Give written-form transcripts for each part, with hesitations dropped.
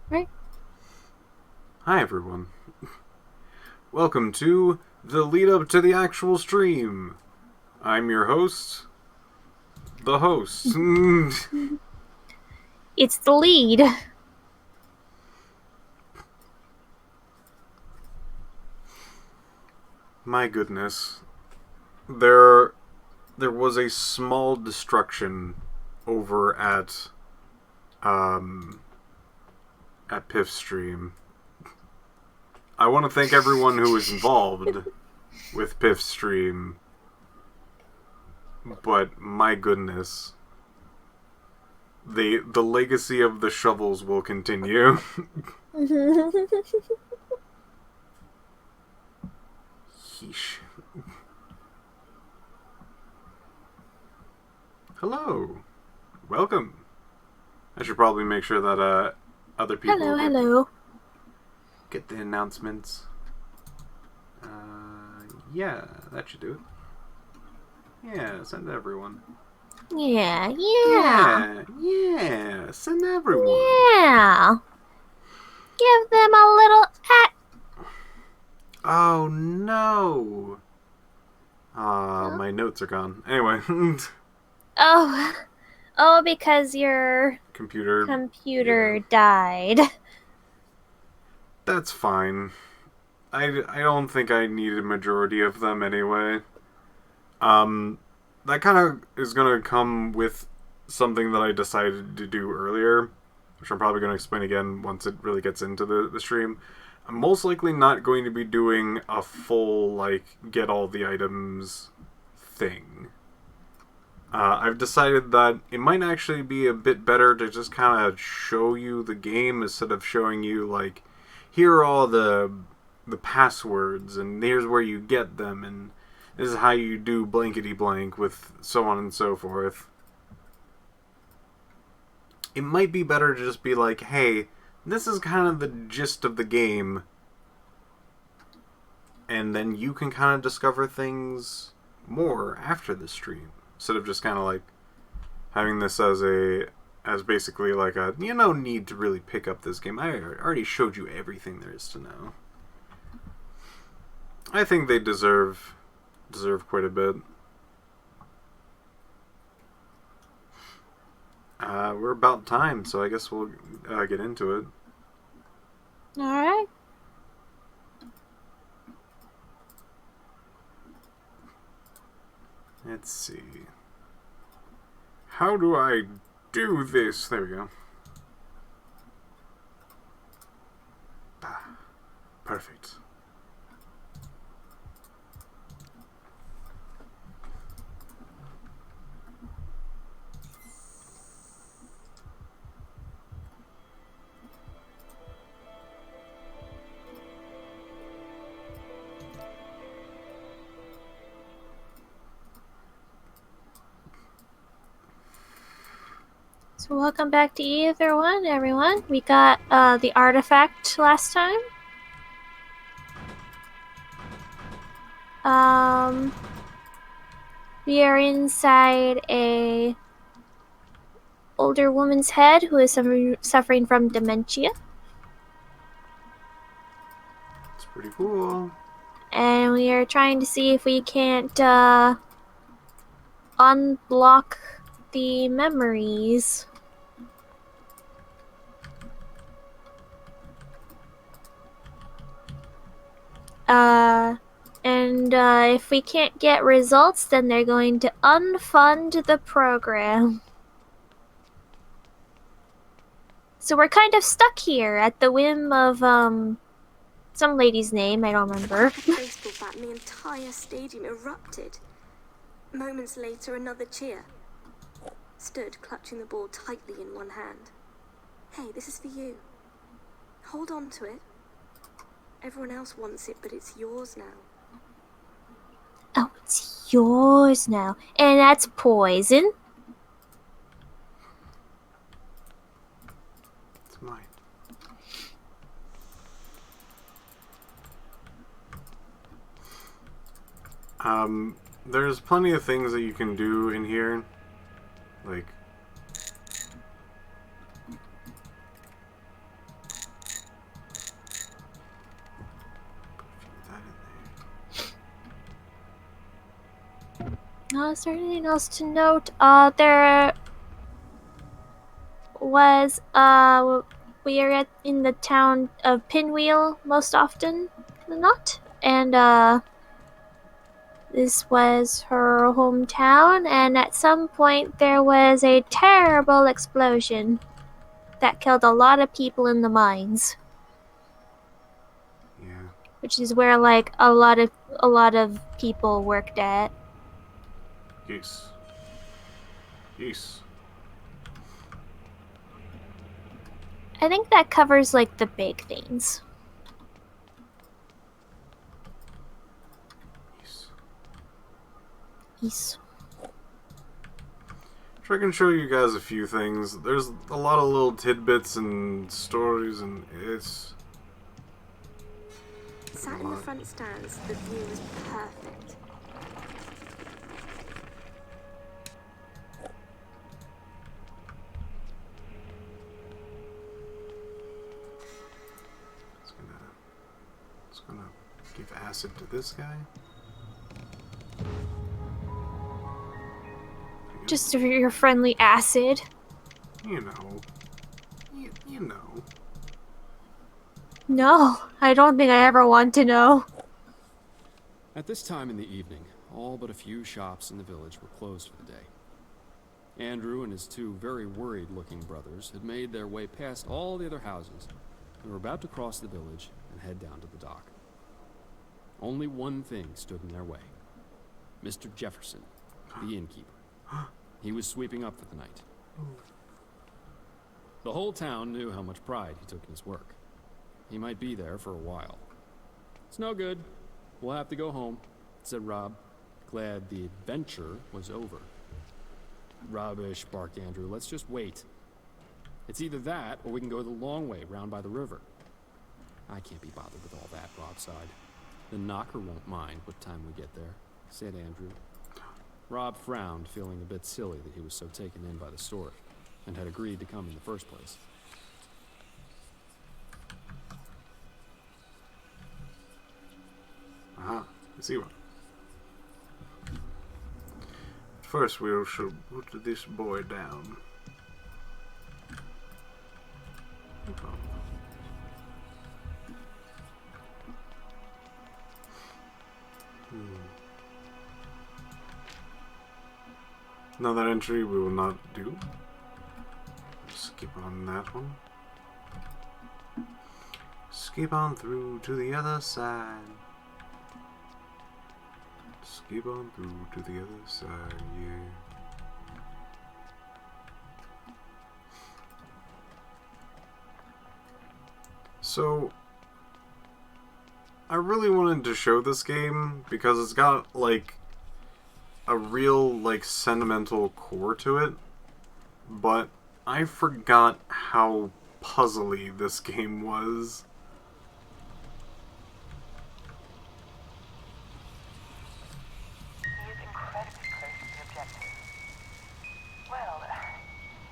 Right. Hi everyone. Welcome to the lead up to the actual stream. I'm your host, the host. It's the lead. My goodness. There there was a small destruction over um at Piff Stream. I want to thank everyone who was involved with Piff Stream, but my goodness. The legacy of the shovels will continue. Yeesh. Hello. Welcome. I should probably make sure that other people Hello, hello. get the announcements. Yeah, that should do it. Yeah, send everyone. Yeah, Yeah, send everyone. yeah. Give them a little Oh no. Huh? My notes are gone. Anyway, Oh, oh, because your computer. Yeah, computer died. that's fine. I don't think I need a majority of them anyway. Um, that kind of is gonna come with something that I decided to do earlier, which I'm probably going to explain again once it really gets into the stream. I'm most likely not going to be doing a full, like, get all the items thing. I've decided that it might actually be a bit better to just kind of show you the game instead of showing you, like, here are all the passwords, and here's where you get them, and this is how you do blankety blank with so on and so forth. It might be better to just be like, hey, this is kind of the gist of the game, and then you can kind of discover things more after the stream instead of just kind of like having this as basically like a need to really pick up this game. I already showed you everything there is to know. I think they deserve quite a bit. We're about time, so I guess we'll get into it. All right. Let's see. How do I do this? There we go. Ah, perfect. So welcome back to either one, everyone. We got the artifact last time. Um, we are inside a older woman's head who is suffering from dementia. It's pretty cool. And we are trying to see if we can't unblock the memories. And if we can't get results, then they're going to unfund the program. So we're kind of stuck here at the whim of some lady's name, I don't remember. Like a baseball bat, and the entire stadium erupted. Moments later, another cheer. Stood clutching the ball tightly in one hand. Hey, this is for you. Hold on to it. Everyone else wants it, but it's yours now. Oh, it's yours now. And that's poison. It's mine. There's plenty of things that you can do in here. Like, Is there anything else to note? There was, we are in the town of Pinwheel most often than not, and, this was her hometown, and at some point there was a terrible explosion that killed a lot of people in the mines. Yeah. Which is where like a lot of people worked at. Yes. Yes. I think that covers like the big things. Yes. Yes. Sure, I can show you guys a few things. There's a lot of little tidbits and stories, and it's... Sat in the front stands, the view was perfect. It's gonna give acid to this guy. Just for your friendly acid. You know. You know. No, I don't think I ever want to know. At this time in the evening, all but a few shops in the village were closed for the day. Andrew and his two very worried-looking brothers had made their way past all the other houses and were about to cross the village and head down to the dock. Only one thing stood in their way. Mr. Jefferson, the innkeeper. He was sweeping up for the night. The whole town knew how much pride he took in his work. He might be there for a while. "It's no good. We'll have to go home," said Rob, glad the adventure was over. "Rubbish," barked Andrew. "Let's just wait. It's either that, or we can go the long way, round by the river." "I can't be bothered with all that," Rob sighed. "The knocker won't mind what time we get there," said Andrew. Rob frowned, feeling a bit silly that he was so taken in by the story, and had agreed to come in the first place. Aha, I see one. First, we shall put this boy down. Now that entry we will not do. Skip on that one. Skip on through to the other side. Skip on through to the other side, yeah. So, I really wanted to show this game because it's got, like, a real, like, sentimental core to it, but I forgot how puzzly this game was. He is incredibly close to the objective. Well,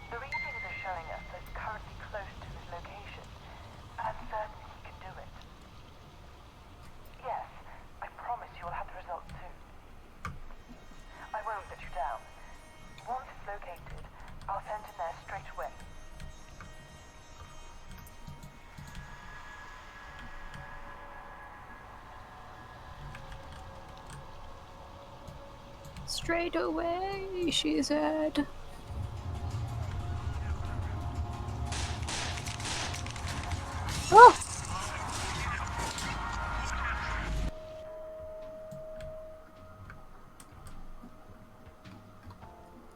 the readings are showing us that it's currently close to his location. I'm certain he can do it. Yes, I promise you will have the results soon. I won't let you down. Once it's located, I'll send him there straight away. Straight away, she said. Oh!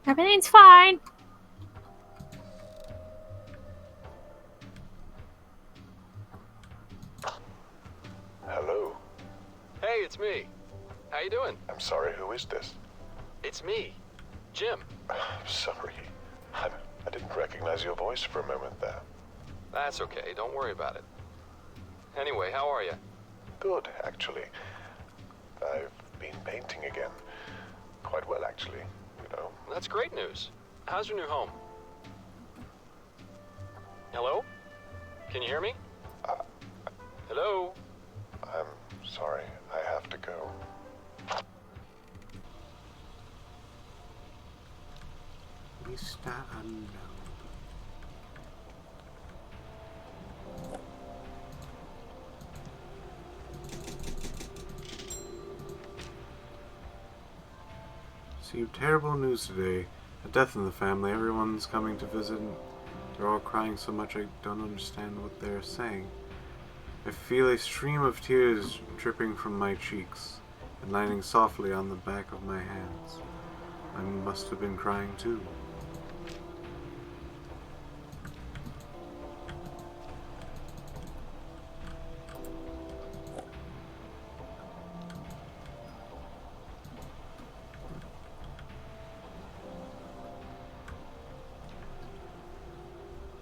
Everything's fine. Hello. Hey, it's me. How you doing? I'm sorry, who is this? It's me, Jim. Sorry. I didn't recognize your voice for a moment there. That's okay, don't worry about it. Anyway, how are you? Good, actually. I've been painting again. Quite well, actually, you know. That's great news. How's your new home? Hello? Can you hear me? Hello? I'm sorry, I have to go. Mr. Unknown. So you terrible news today. A death in the family. Everyone's coming to visit. They're all crying so much I don't understand what they're saying. I feel a stream of tears dripping from my cheeks and landing softly on the back of my hands. I must have been crying too.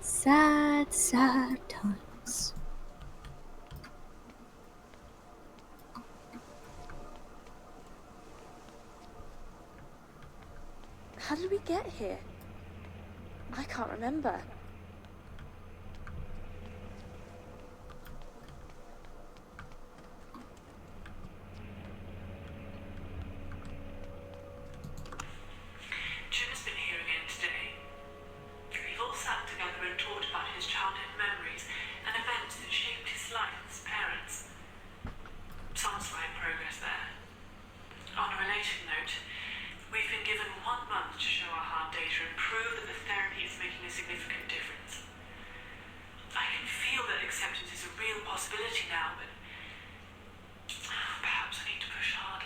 Sad, sad times. How did we get here? I can't remember. Jim has been here again today. We've all sat together and talked about his childhood memories and events that shaped his life as parents. Some slight progress there. On a related note, we've been given 1 month to show our hard data and prove that the therapy is making a significant difference. I can feel that acceptance is a real possibility now, but perhaps I need to push harder.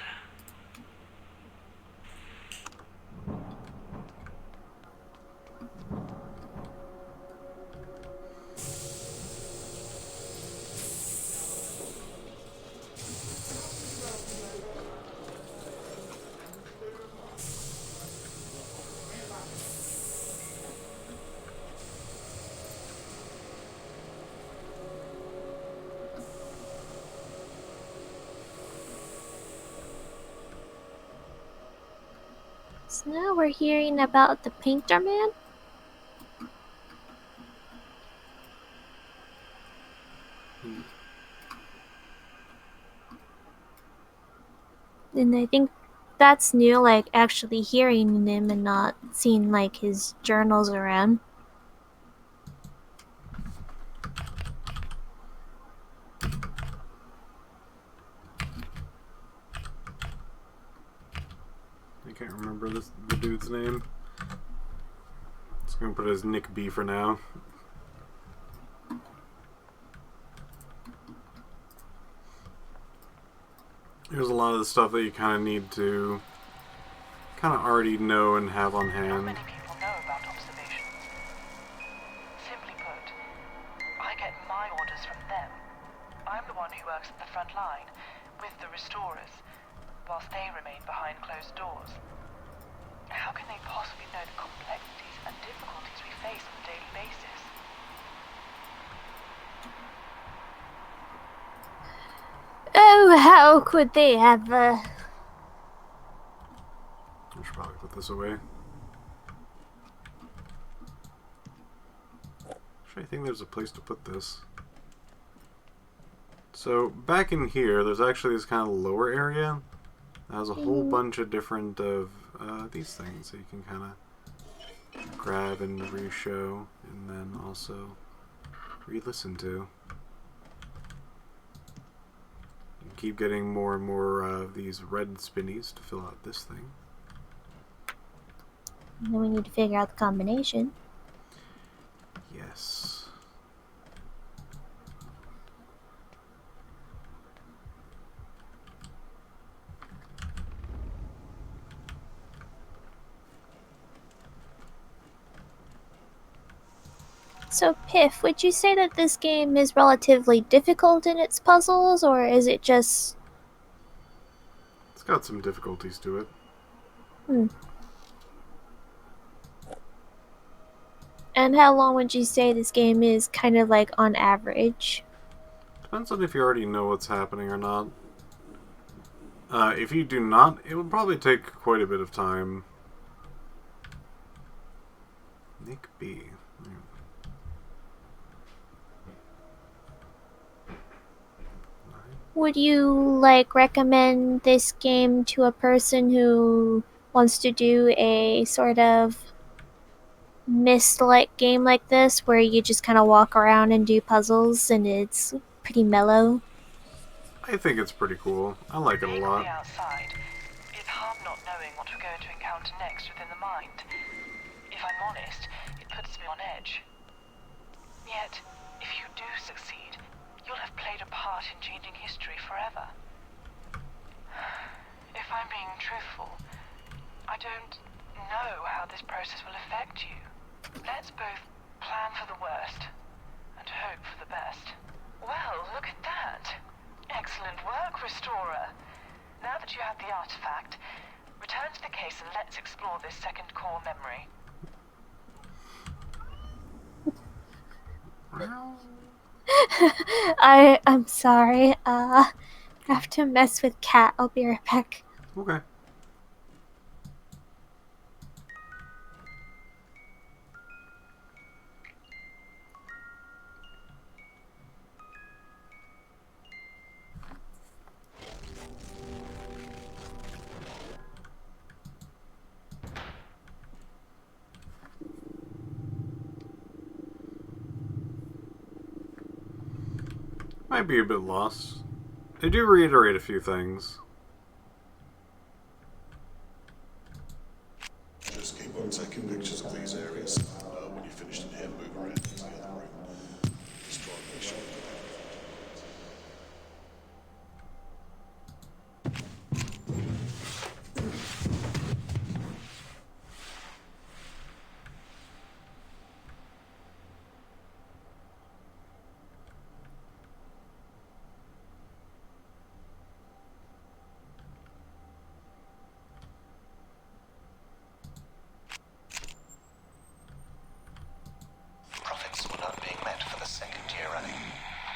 So now we're hearing about the Painter Man? And I think that's new, like actually hearing him and not seeing like his journals around. I can't remember the dude's name. Just gonna put it as Nick B for now. There's a lot of the stuff that you kind of need to kind of already know and have on Not hand. many people know about observations. Simply put, I get my orders from them. I'm the one who works at the front line, with the restorers, whilst they remain behind closed doors. How can they possibly know the complexities and difficulties we face on a daily basis? Oh, how could they ever? I should probably put this away. Actually, I think there's a place to put this. So, back in here, there's actually this kind of lower area that has a whole bunch of different of these things that you can kind of grab and re-show, and then also re-listen to. You keep getting more and more of these red spinnies to fill out this thing. And then we need to figure out the combination. Yes. So, Piff, would you say that this game is relatively difficult in its puzzles, or is it just... It's got some difficulties to it. And how long would you say this game is kind of like on average? Depends on if you already know what's happening or not. If you do not, it will probably take quite a bit of time. Nick B. Would you, like, recommend this game to a person who wants to do a sort of Myst-like game like this where you just kind of walk around and do puzzles and it's pretty mellow. I think it's pretty cool. I like it a Being on lot. the outside, it's hard not knowing what we're going to encounter next within the mind. If I'm honest, it puts me on edge. Yet, if you do succeed, you'll have played a part in changing history forever. If I'm being truthful, I don't know how this process will affect you. Let's both plan for the worst and hope for the best. Well, look at that. Excellent work, Restorer. Now that you have the artifact, return to the case and let's explore this second core memory. I'm sorry. I have to mess with Cat. I'll be right back. Okay. Might be a bit lost. They do reiterate a few things. Just keep on taking pictures of these areas. When you're finished in here, move around into the other room. Just try and make sure. Profits were not being met for the second year running.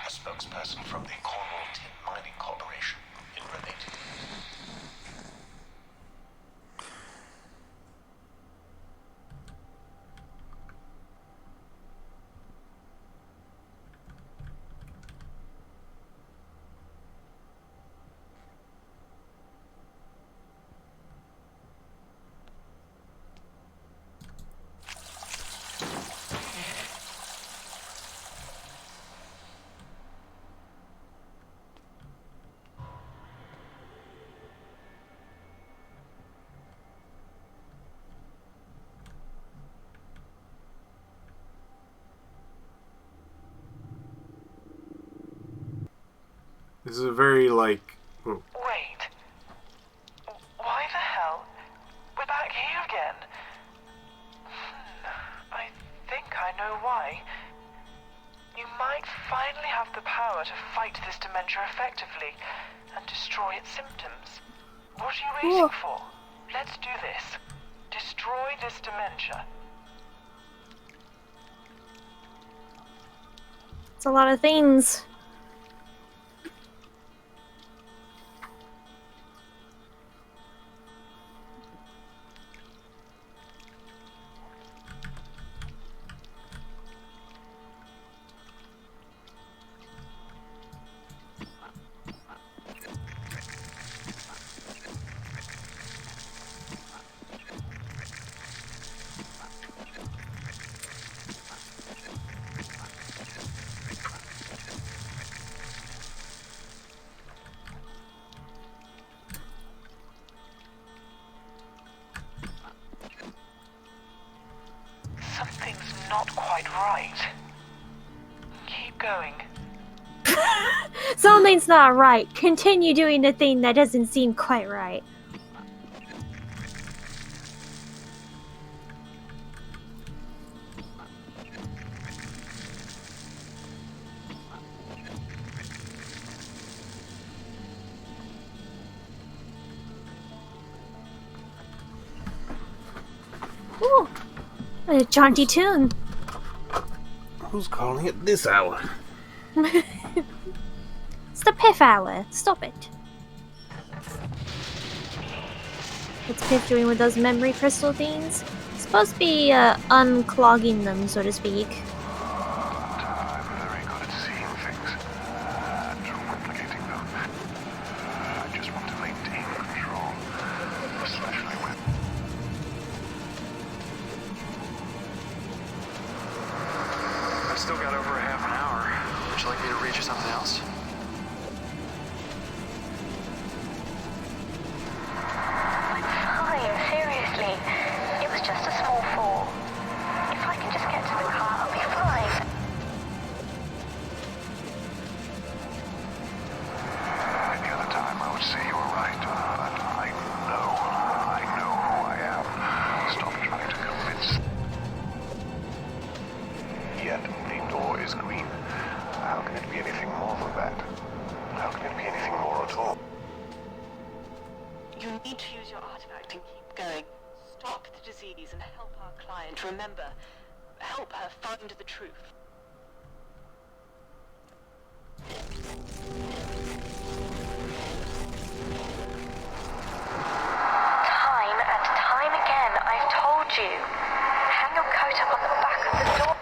A spokesperson from the Cornwall Tin Mining Corporation incriminated. This is a very, like... Oh, Wait. Why the hell? We're back here again. I think I know why. You might finally have the power to fight this dementia effectively and destroy its symptoms. What are you waiting for? Let's do this. Destroy this dementia. It's a lot of things. Something's not quite right. Keep going. Something's not right. Continue doing the thing that doesn't seem quite right. Ooh, what a jaunty tune. who's calling at this hour? It's the Piff Hour. Stop it. What's Piff doing with those memory crystal things? It's supposed to be unclogging them, so to speak. I'm very good at seeing things and replicating them. I just want to maintain control, especially when... still got over a half an hour. Would you like me to read you something else? Fine, seriously. It was just a small fall. If I can just get to the car, I'll be fine. Any other time I would say you were right, but I know who I am. Stop trying to convince. Yet the door is green. How can it be anything more than that? How can it be anything more at all? You need to use your artifact and keep going. Stop the disease and help our client. Remember, help her find the truth. Time and time again, I've told you. Hang your coat up on the back of the door.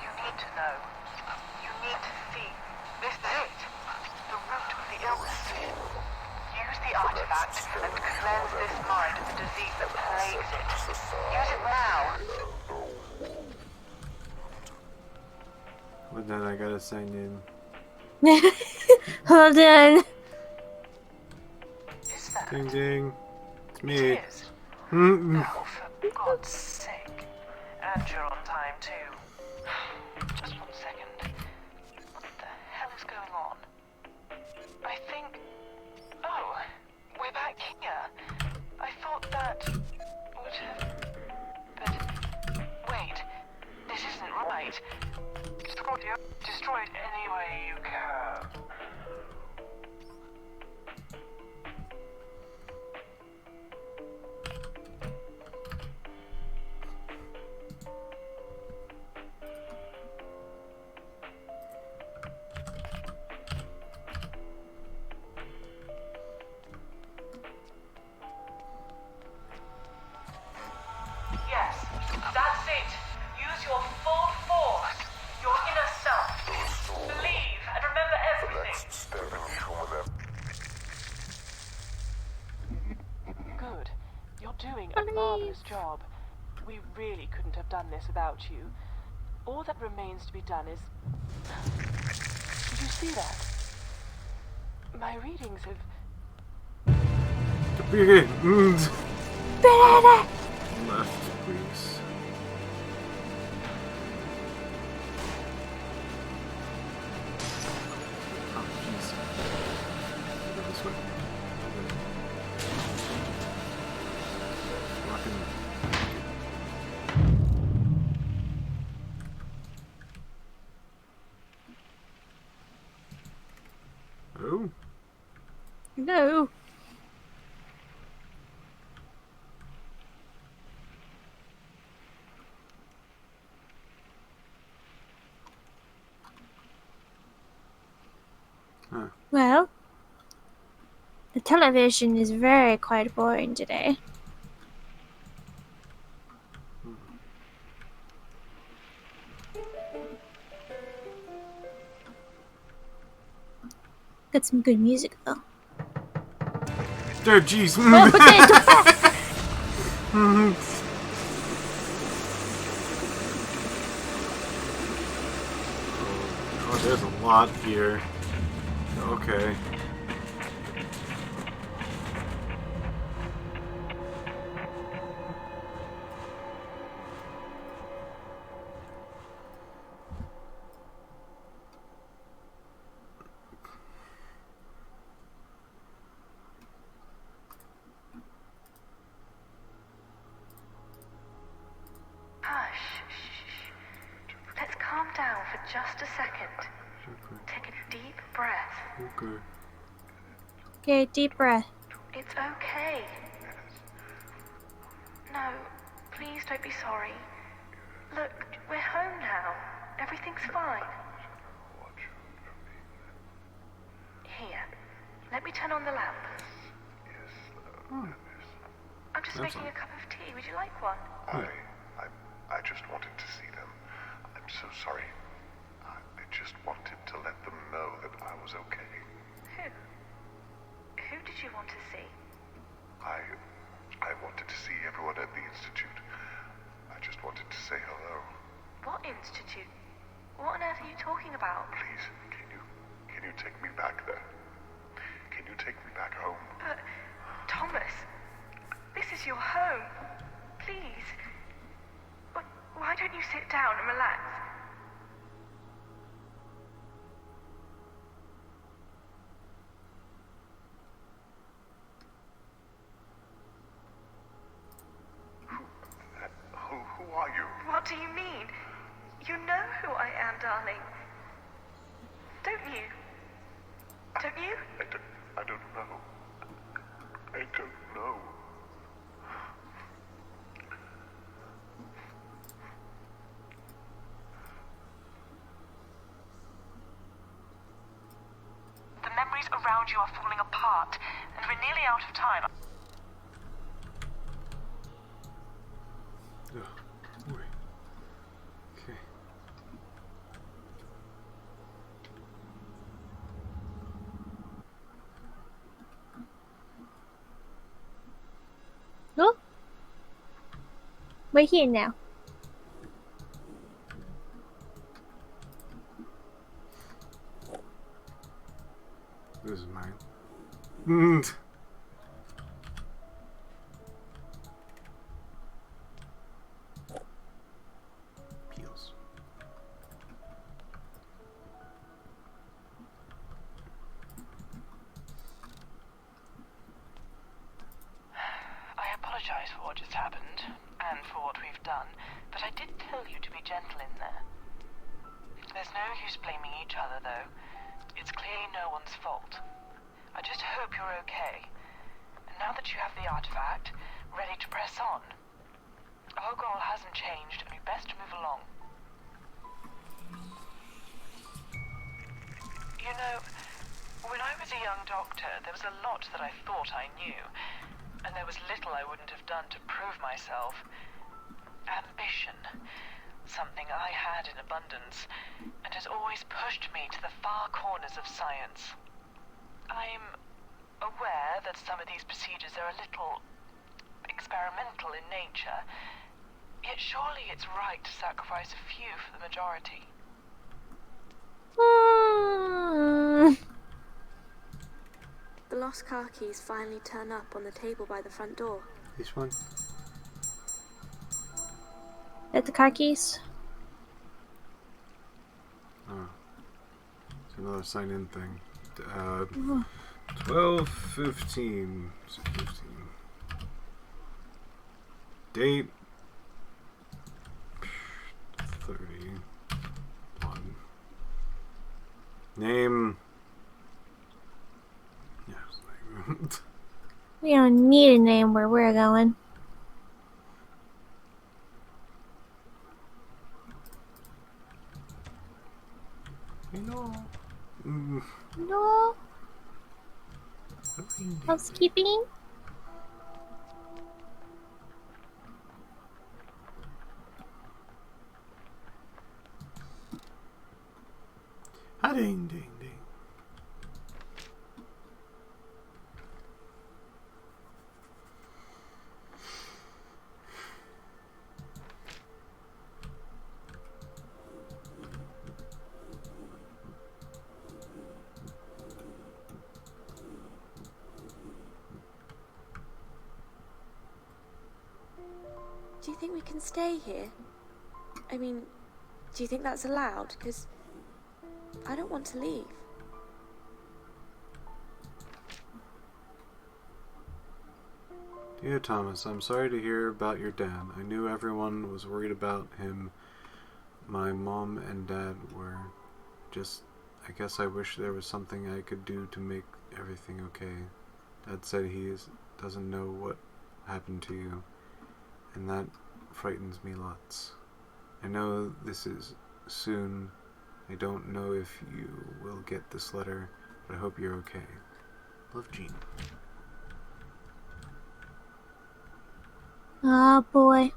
You need to know. You need to see. This is it. The root of the illness. Use the artifact and cleanse this mind of the disease that plagues it. Use it now. But then I gotta sign in. Hold on. Is that Ding ding. It's me. it is? Mm-mm. Oh, for God's sake. And you're on time, too. Just 1 second. What the hell is going on? I think... Oh, we're back here. I thought that would have... But... Wait. This isn't right. Destroy it any way you can. Yes, that's it. Use your full force, your inner self. Believe and remember everything. Good. You're doing a marvelous job. We really couldn't have done this without you. All that remains to be done is... Did you see that? My readings have... Okay. Banana. Left, please. Oh, jeez. Go this way. Rockin'. Oh. No. Huh. Well, the television is very quite boring today. Got some good music though. Oh, jeez. Oh, potato! Oh, there's a lot here. Okay. Hush. Shh. Let's calm down for just a second. Take a deep breath. Okay. Okay, deep breath. It's okay. No, please don't be sorry. Look, we're home now. Everything's fine. Here, let me turn on the lamp. I'm just That's making all. a cup of tea. tea? Would you like one? I just wanted to see them. I'm so sorry. I just wanted to let them know that I was okay. Who? Who did you want to see? I wanted to see everyone at the Institute. I just wanted to say hello. What institute? What on earth are you talking about? Please, can you take me back there? Can you take me back home? Thomas, this is your home. Please. Why don't you sit down and relax? Who are you? What do you mean? You know who I am, darling. Don't you? Don't you? I don't know. I don't know. The memories around you are falling apart, and we're nearly out of time. Oh, boy. Okay. Oh, we're here now. This is mine. Peels. I apologize for what just happened, and for what we've done, but I did tell you to be gentle in there. There's no use blaming each other, though. It's clearly no one's fault. I just hope you're okay. And now that you have the artifact, ready to press on. Our goal hasn't changed, and we best move along. You know, when I was a young doctor, there was a lot that I thought I knew, and there was little I wouldn't have done to prove myself. Ambition. Something I had in abundance, and has always pushed me to the far corners of science. I'm aware that some of these procedures are a little experimental in nature, yet surely it's right to sacrifice a few for the majority. The lost car keys finally turn up on the table by the front door. This one? At the car keys. Oh. It's another sign-in thing. 12:15. 15. Date 31. Name. Yes, name. We don't need a name where we're going. No. No. Housekeeping? Ah, ding, ding, ding. Do you think we can stay here? I mean, do you think that's allowed? Because I don't want to leave. Dear Thomas, I'm sorry to hear about your dad. I knew everyone was worried about him. My mom and dad were. I guess I wish there was something I could do to make everything okay. Dad said doesn't know what happened to you, and that frightens me lots. I know this is soon. I don't know if you will get this letter, but I hope you're okay. Love, Jean. Oh boy.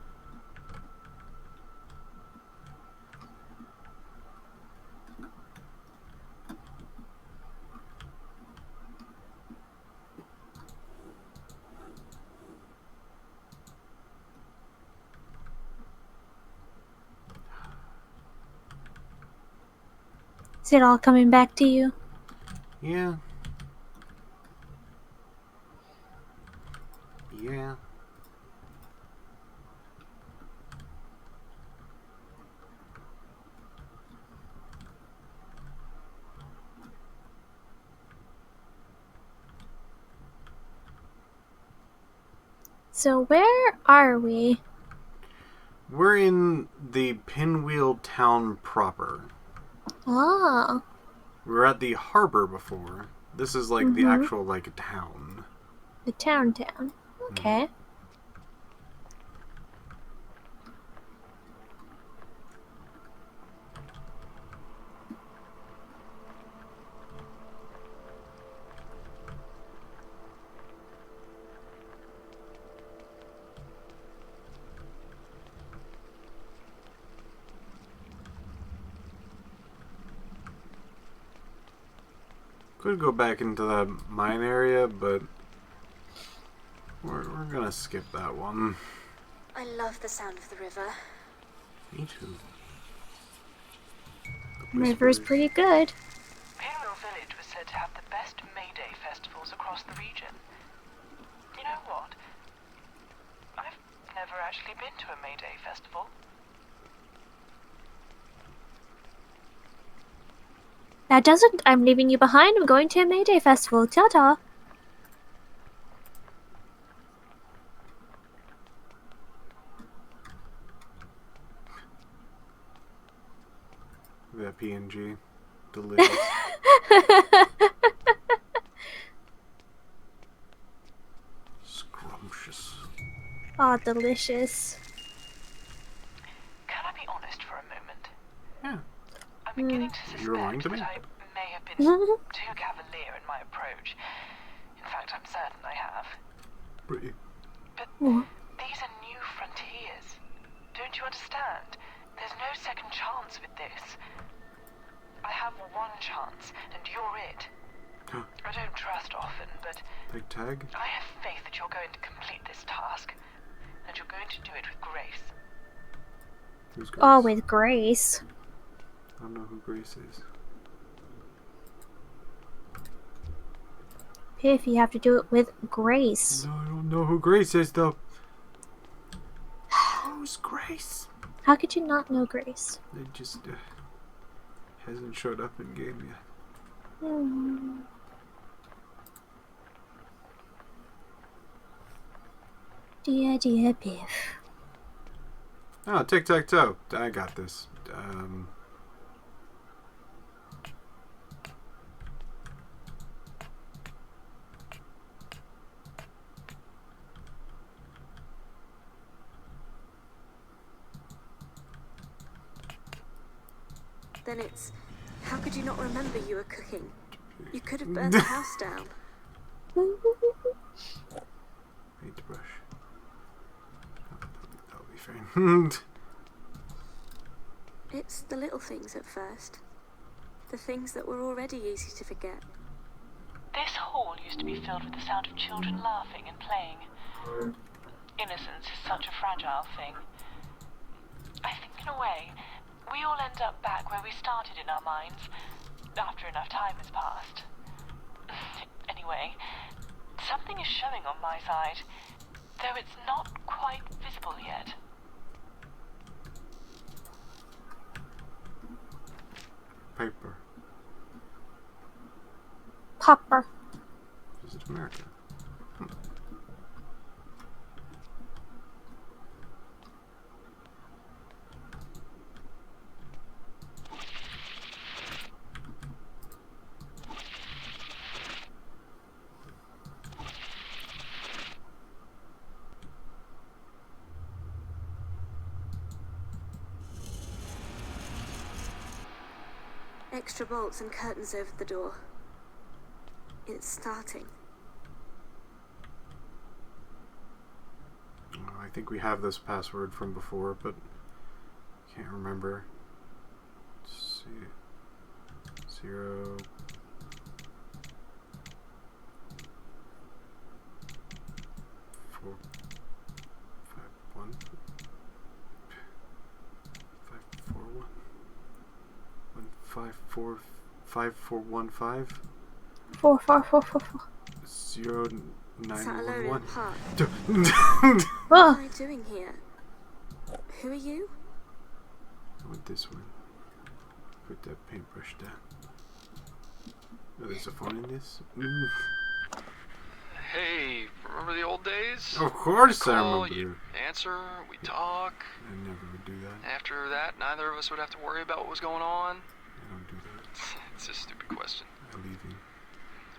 Is it all coming back to you? Yeah. Yeah. So where are we? We're in the Pinwheel town proper. Oh. We were at the harbor before. This is like the actual like town. The town. Okay. Could go back into that mine area, but we're gonna skip that one. I love the sound of the river. Me too. River's pretty good. Pinwheel Village was said to have the best May Day festivals across the region. You know what? I've never actually been to a May Day festival. That doesn't. I'm leaving you behind. I'm going to a May Day festival. Ta-ta. That PNG. Delicious. Scrumptious. Oh, delicious. Can I be honest for a moment? Yeah. I'm beginning to You're lying suspect to me. that I may have been too cavalier in my approach. In fact, I'm certain I have. Pretty. But What? these are new frontiers. Don't you understand? There's no second chance with this. I have one chance, and you're it. I don't trust often, but Like tag? I have faith that you're going to complete this task, and you're going to do it with grace. Who's Grace? Oh, with grace. I don't know who Grace is. Piff, you have to do it with grace. No, I don't know who Grace is though. Who's Grace? How could you not know grace? It just hasn't showed up in game yet. Dear Piff. Oh, tic-tac-toe. I got this. Then it's... How could you not remember you were cooking? You could have burned the house down. Paintbrush. That'll be fine. It's the little things at first. The things that were already easy to forget. This hall used to be filled with the sound of children laughing and playing. Innocence is such a fragile thing. I think in a way, we all end up back where we started in our minds, after enough time has passed. Anyway, something is showing on my side, though it's not quite visible yet. Piper. Popper. Visit America. Extra bolts and curtains over the door. It's starting. I think we have this password from before, but can't remember. Let's see. 0. 4 5 1 5 4 1 1 5 4 5 4 1 5 4 4 4 4 4. 0 9 Sat 1 alone in 1. a park. Oh, What am I doing here? Who are you? I want this one. Put that paintbrush down. Oh, there's a phone in this? Hey, remember the old days? Of course I Call, remember. you answer, we talk. I never would do that. After that, neither of us would have to worry about what was going on. I don't do that. It's a stupid question. I leave you.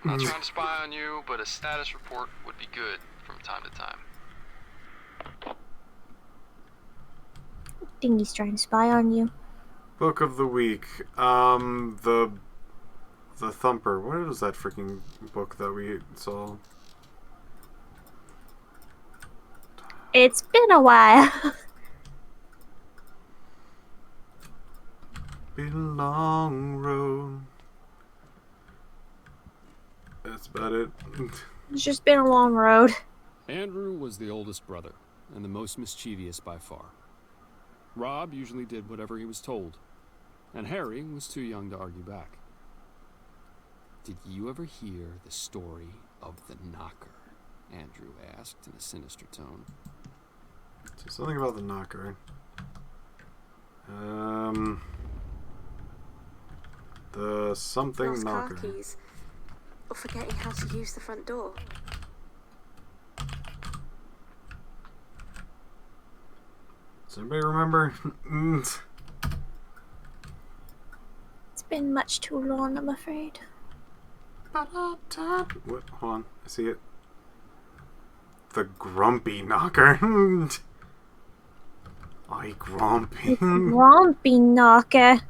I'm not trying to spy on you, but a status report would be good from time to time. I think he's trying to spy on you. Book of the week. The Thumper. What was that freaking book that we saw? It's been a while. Been a long road. That's about it. It's just been a long road. Andrew was the oldest brother, and the most mischievous by far. Rob usually did whatever he was told, and Harry was too young to argue back. Did you ever hear the story of the Knocker? Andrew asked in a sinister tone. So something about the Knocker. The something Lost car Knocker. keys. Or forgetting how to use the front door. Does anybody remember? It's been much too long, I'm afraid. What? Hold on. I see it. The Grumpy Knocker. I grumpy. Grumpy Knocker.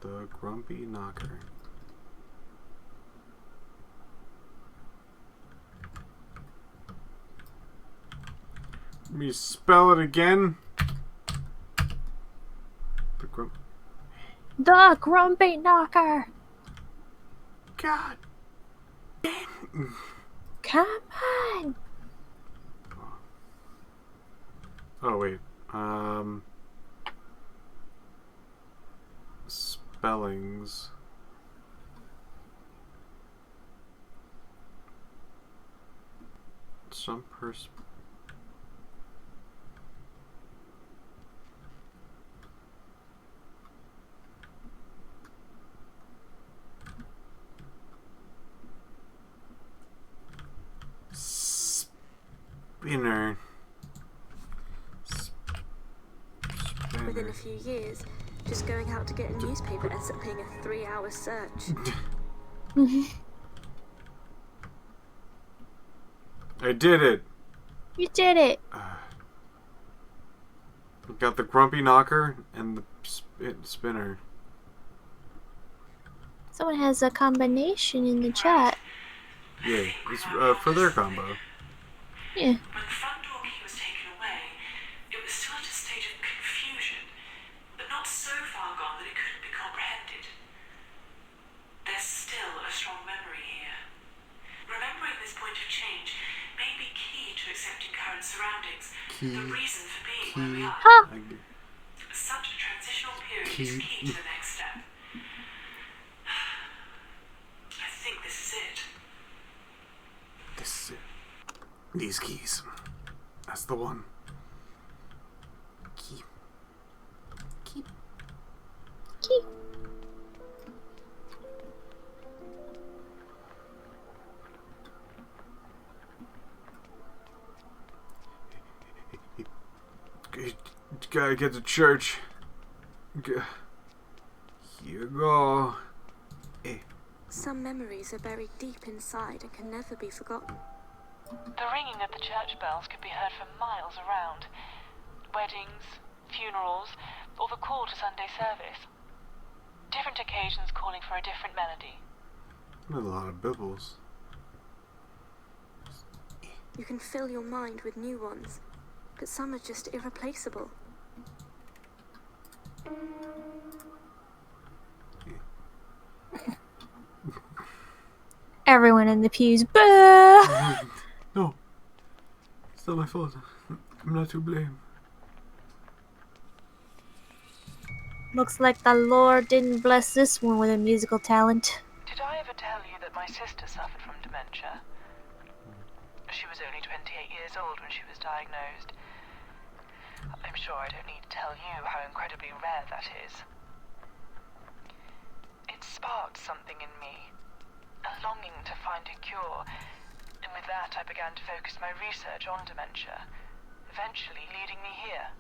The Grumpy Knocker. Let me spell it again. The Grumpy Knocker. God. Come on. Oh wait. Spellings. Some person. Spinner. Within a few years, just going out to get a newspaper ends up being a 3-hour search. I did it. You did it. Got the Grumpy Knocker and the Spinner. Someone has a combination in the chat. Yeah, it's for their combo. Yeah. When the front door key was taken away, it was still at a state of confusion, but not so far gone that it couldn't be comprehended. There's still a strong memory here. Remembering this point of change may be key to accepting current surroundings, the reason for being where we are. Huh. Such a transitional period is key to the next step. I think this is it. This is it. These keys. That's the one. Key. Key. Gotta get to church. Here you go. Some memories are buried deep inside and can never be forgotten. The ringing of the church bells could be heard for miles around. Weddings, funerals, or the call to Sunday service. Different occasions calling for a different melody. There's a lot of bibbles. You can fill your mind with new ones, but some are just irreplaceable. Everyone in the pews, boo! No. It's not my fault. I'm not to blame. Looks like the Lord didn't bless this one with a musical talent. Did I ever tell you that my sister suffered from dementia? She was only 28 years old when she was diagnosed. I'm sure I don't need to tell you how incredibly rare that is. It sparked something in me, a longing to find a cure, and with that I began to focus my research on dementia, eventually leading me here.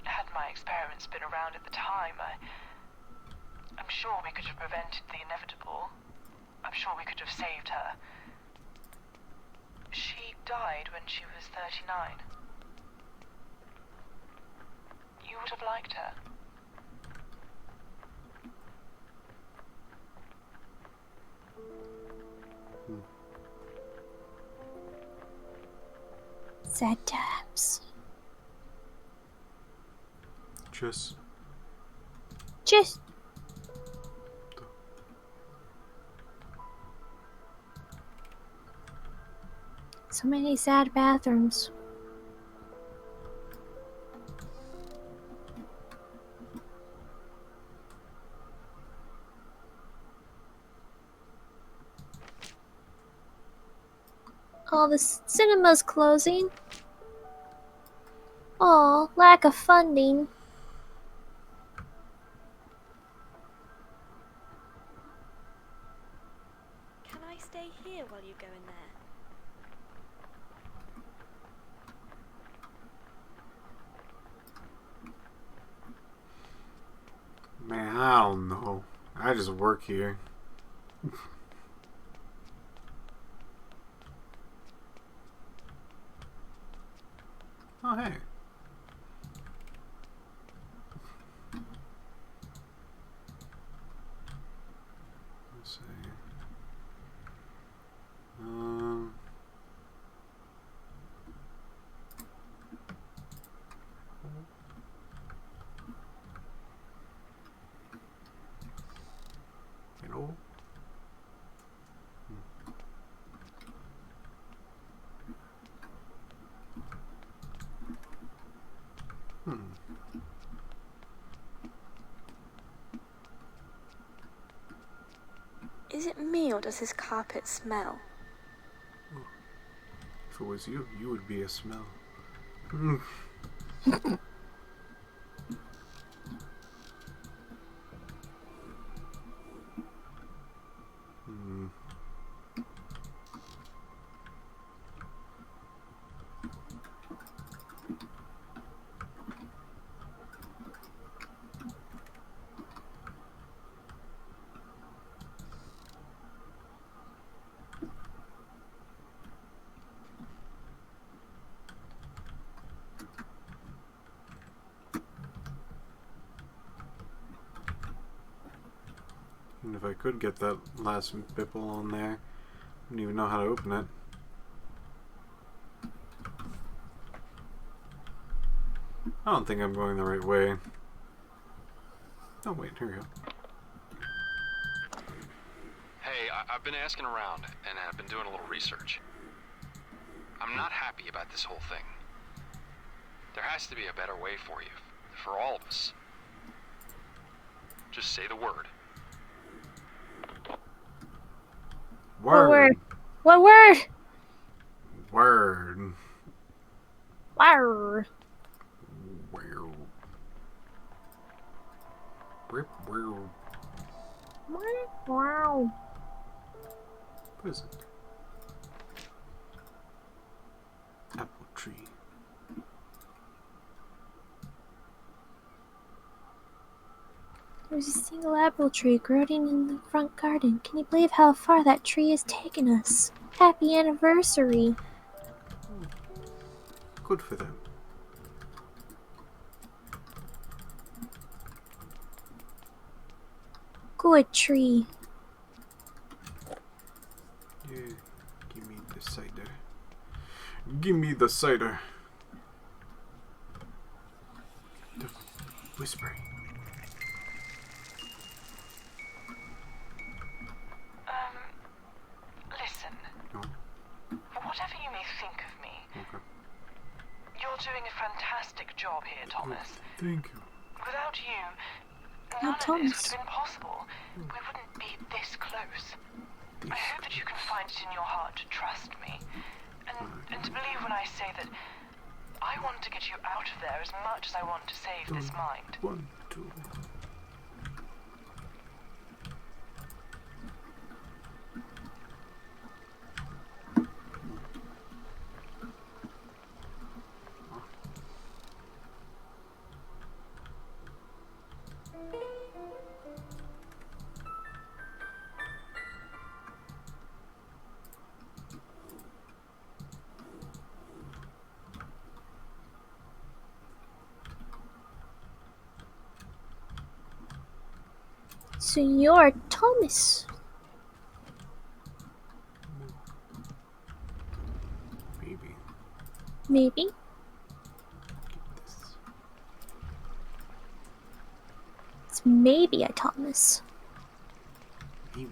Had my experiments been around at the time, I'm sure we could have prevented the inevitable. I'm sure we could have saved her. She died when she was 39. You would have liked her. Sad times. Just. So many sad bathrooms. Oh, the cinema's closing. Oh, lack of funding. Can I stay here while you go in there? Man, I don't know. I just work here. Oh, hey. Let's see. You know. Is it me or does this carpet smell? If it was you, you would be a smell. And if I could get that last bipple on there, I don't even know how to open it. I don't think I'm going the right way. Oh wait, here we go. Hey, I've been asking around, and I've been doing a little research. I'm not happy about this whole thing. There has to be a better way for you, for all of us. Just say the word. What word? What word? Word. Word. Rip, Wow. what is it? Apple tree. There's a single apple tree growing in the front garden. Can you believe how far that tree has taken us? Happy anniversary. Good for them. Good tree. Yeah, give me the cider. Give me the cider. The whispering. Listen. No. Whatever you may think of me, Okay. you're doing a fantastic job here, Thomas. Thank you. Without you, Oh, none of this Thomas. would have been possible. We wouldn't be this close. I hope that you can find it in your heart to trust me, and to believe when I say that I want to get you out of there as much as I want to save this mind. 1, 2. So you're Thomas. Maybe. Maybe. This. It's maybe a Thomas. Maybe.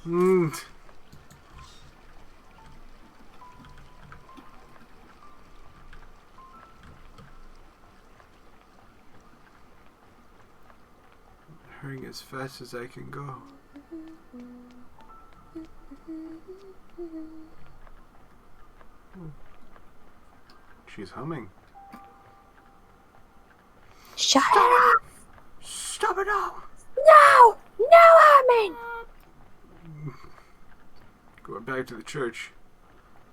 Mm. Hurrying as fast as I can go. She's humming. Shut it up! Stop it now! No! No, Herman! Going back to the church.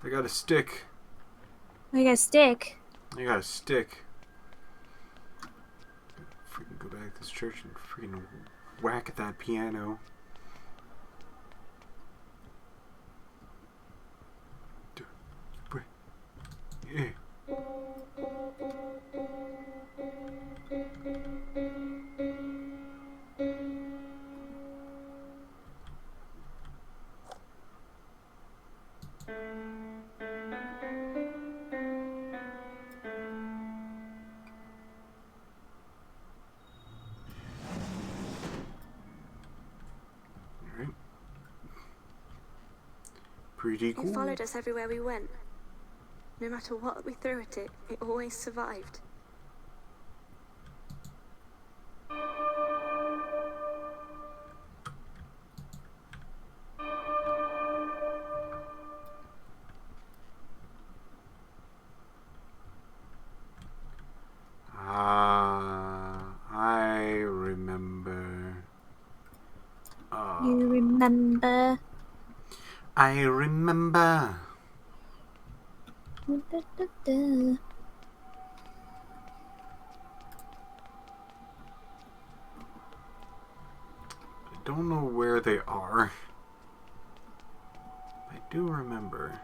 I got a stick. I got a stick. I got a stick. Freaking go back to this church and freaking whack at that piano. Yeah. Alright. Pretty cool. It followed us everywhere we went. No matter what we threw at it, it always survived. I remember. You remember? I remember. Da, da, da. I don't know where they are. I do remember.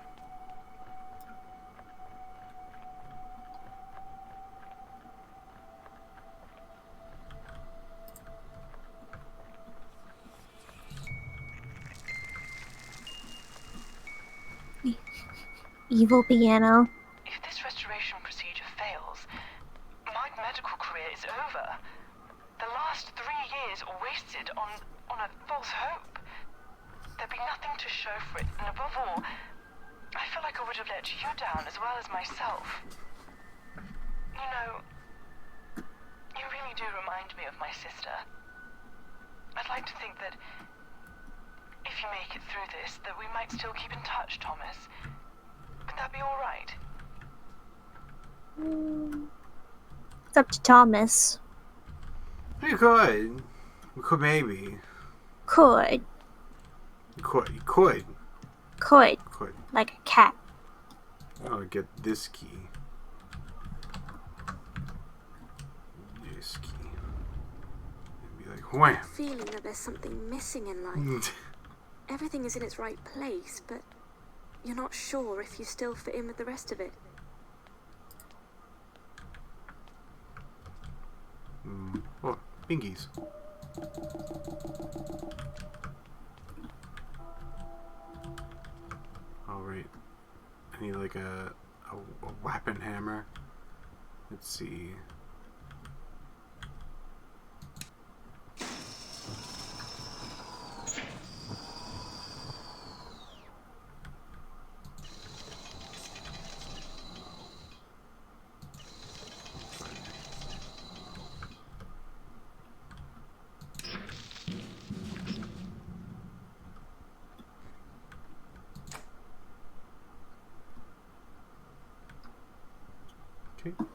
Evil piano. If this restoration procedure fails, my medical career is over. The last 3 years wasted on a false hope. There'd be nothing to show for it, and above all, I feel like I would have let you down as well as myself. You know, you really do remind me of my sister. I'd like to think that if you make it through this, that we might still keep in touch, Thomas. Would that be all right? It's up to Thomas. You could. Maybe. Could. You could. Could. Could. Like a cat. Oh, get this key. This key. And be like, wham! Feeling that there's something missing in life. Everything is in its right place, but you're not sure if you still fit in with the rest of it. Oh, bingies. Alright. I need like a weapon hammer. Let's see.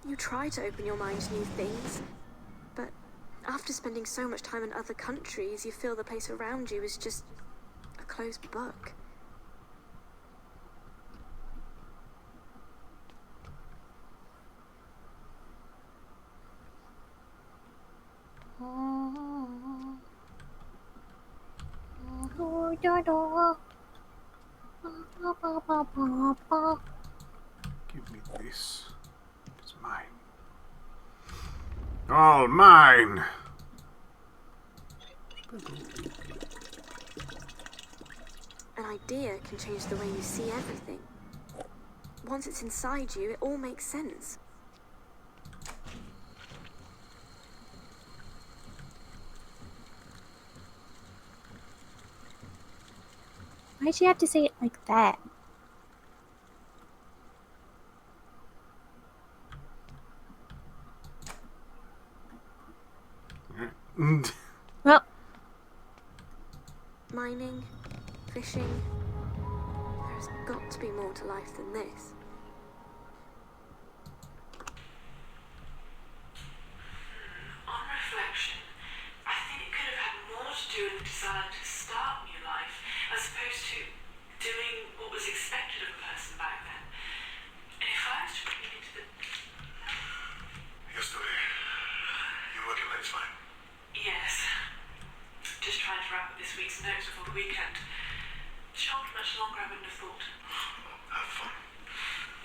You try to open your mind to new things, but after spending so much time in other countries, you feel the place around you is just a closed book. Give me this. It's mine. All mine! An idea can change the way you see everything. Once it's inside you, it all makes sense. Why'd you have to say it like that? Well, Mining, fishing, there's got to be more to life than this. On reflection, I think it could have had more to do with the desire to start new life, as opposed to doing what was expected of a person back then. And if I was to bring it into the... Yesterday, you working late, it's fine. Yes. Just trying to wrap up this week's notes before the weekend. Shan't be much longer, I wouldn't have thought. Have fun.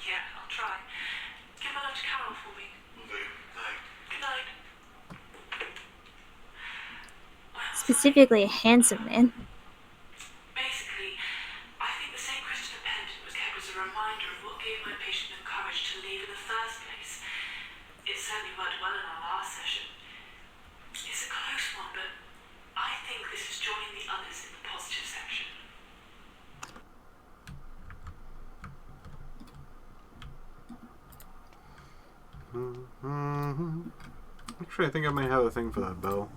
Yeah, I'll try. Give my love to Carol for me. Will do. Night. Good night. specifically a handsome man. Basically, I think the sacred pendant was kept as a reminder of what gave my patient the courage to leave in the first place. It certainly worked well in our last session. It's a close one, but I think this is joining the others in the positive section. Actually, I think I might have a thing for that bell.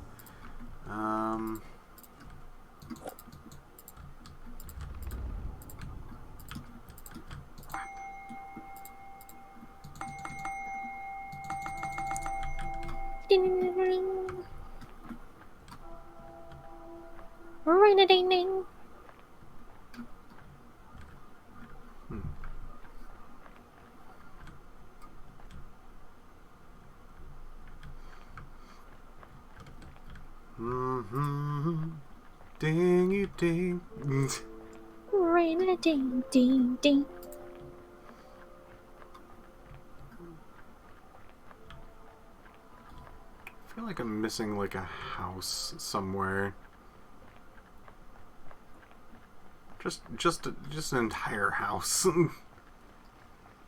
Ding ding ding ding. Ring a ding ding. Dingy ding. Ring a ding ding ding. I feel like I'm missing like a house somewhere. Just an entire house.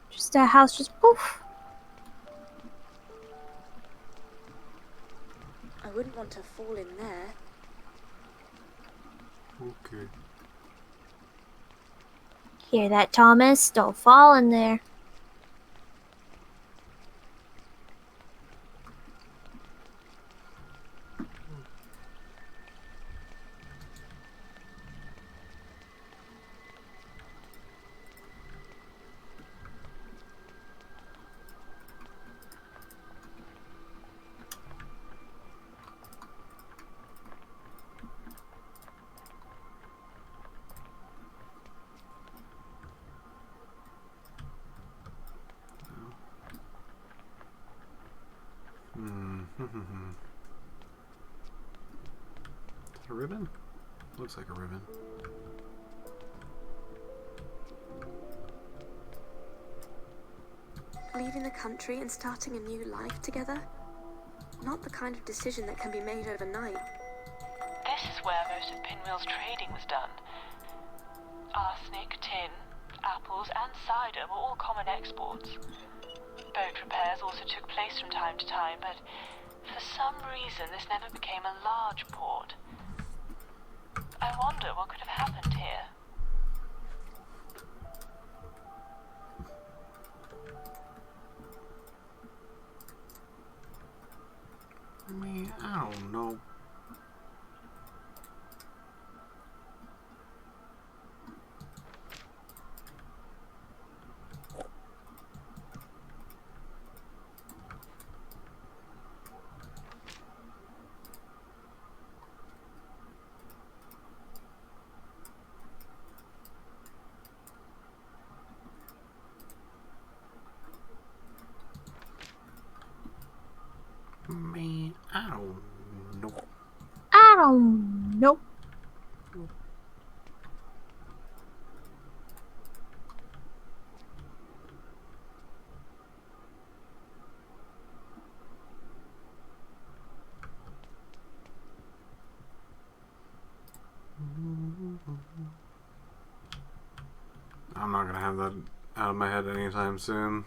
Just a house, just poof. I wouldn't want to fall in there. Okay. Hear that, Thomas? Don't fall in there. A ribbon? Looks like a ribbon. Leaving the country and starting a new life together? Not the kind of decision that can be made overnight. This is where most of Pinwheel's trading was done. Arsenic, tin, apples, and cider were all common exports. Boat repairs also took place from time to time, but for some reason this never became a large port. I wonder what could have happened here. I mean, I don't know. Man, I don't know. I don't know. I'm not gonna have that out of my head anytime soon.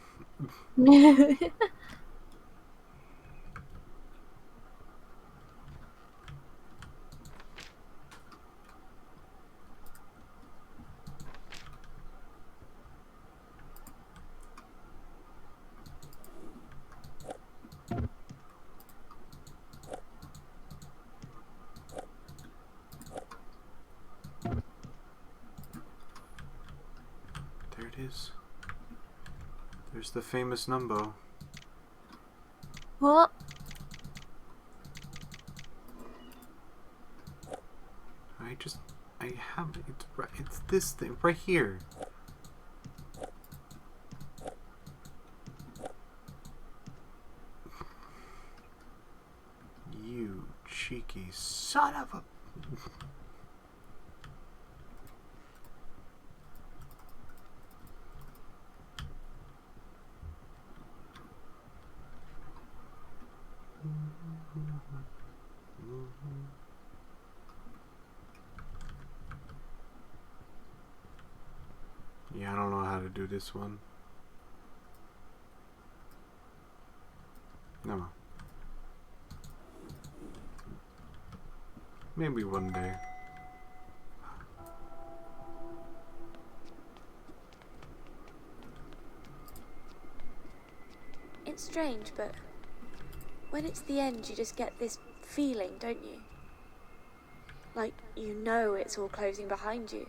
There it is. There's the famous Numbo. Well, I have it's this thing right here. You cheeky son of a... Yeah, I don't know how to do this one. No. Maybe one day. It's strange, but when it's the end, you just get this feeling, don't you? Like you know it's all closing behind you.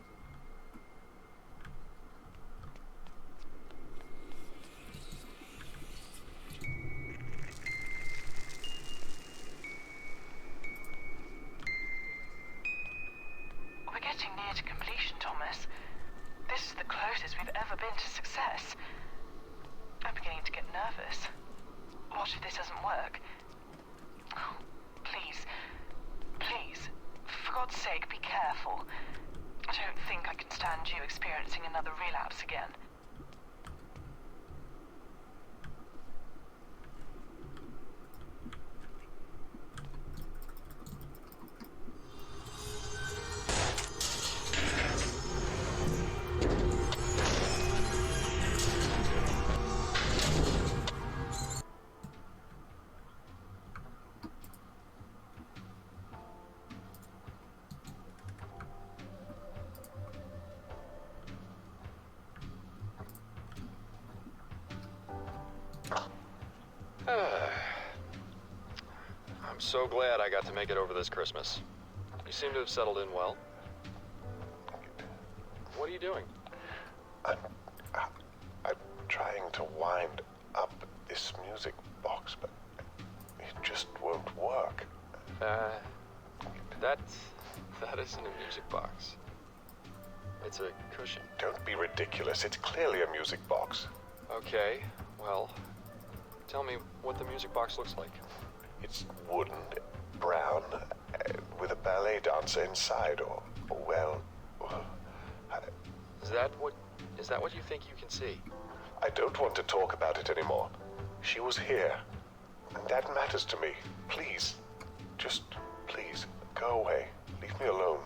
We're getting near to completion, Thomas. This is the closest we've ever been to success. I'm beginning to get nervous. What if this doesn't work? Oh, please, please, for God's sake, be careful. I don't think I can stand you experiencing another relapse again. I'm so glad I got to make it over this Christmas. You seem to have settled in well. What are you doing? I'm trying to wind up this music box, but it just won't work. That isn't a music box. It's a cushion. Don't be ridiculous. It's clearly a music box. Okay, well, tell me what the music box looks like. It's wooden, brown, with a ballet dancer inside, or well, Is that what you think you can see? I don't want to talk about it anymore. She was here. And that matters to me. Please. Just, please, go away. Leave me alone.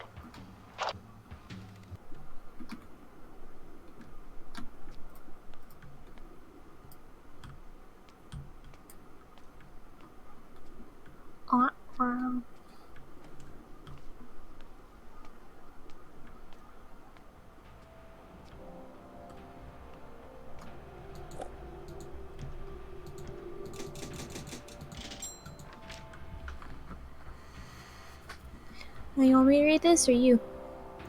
You want me to read this or you?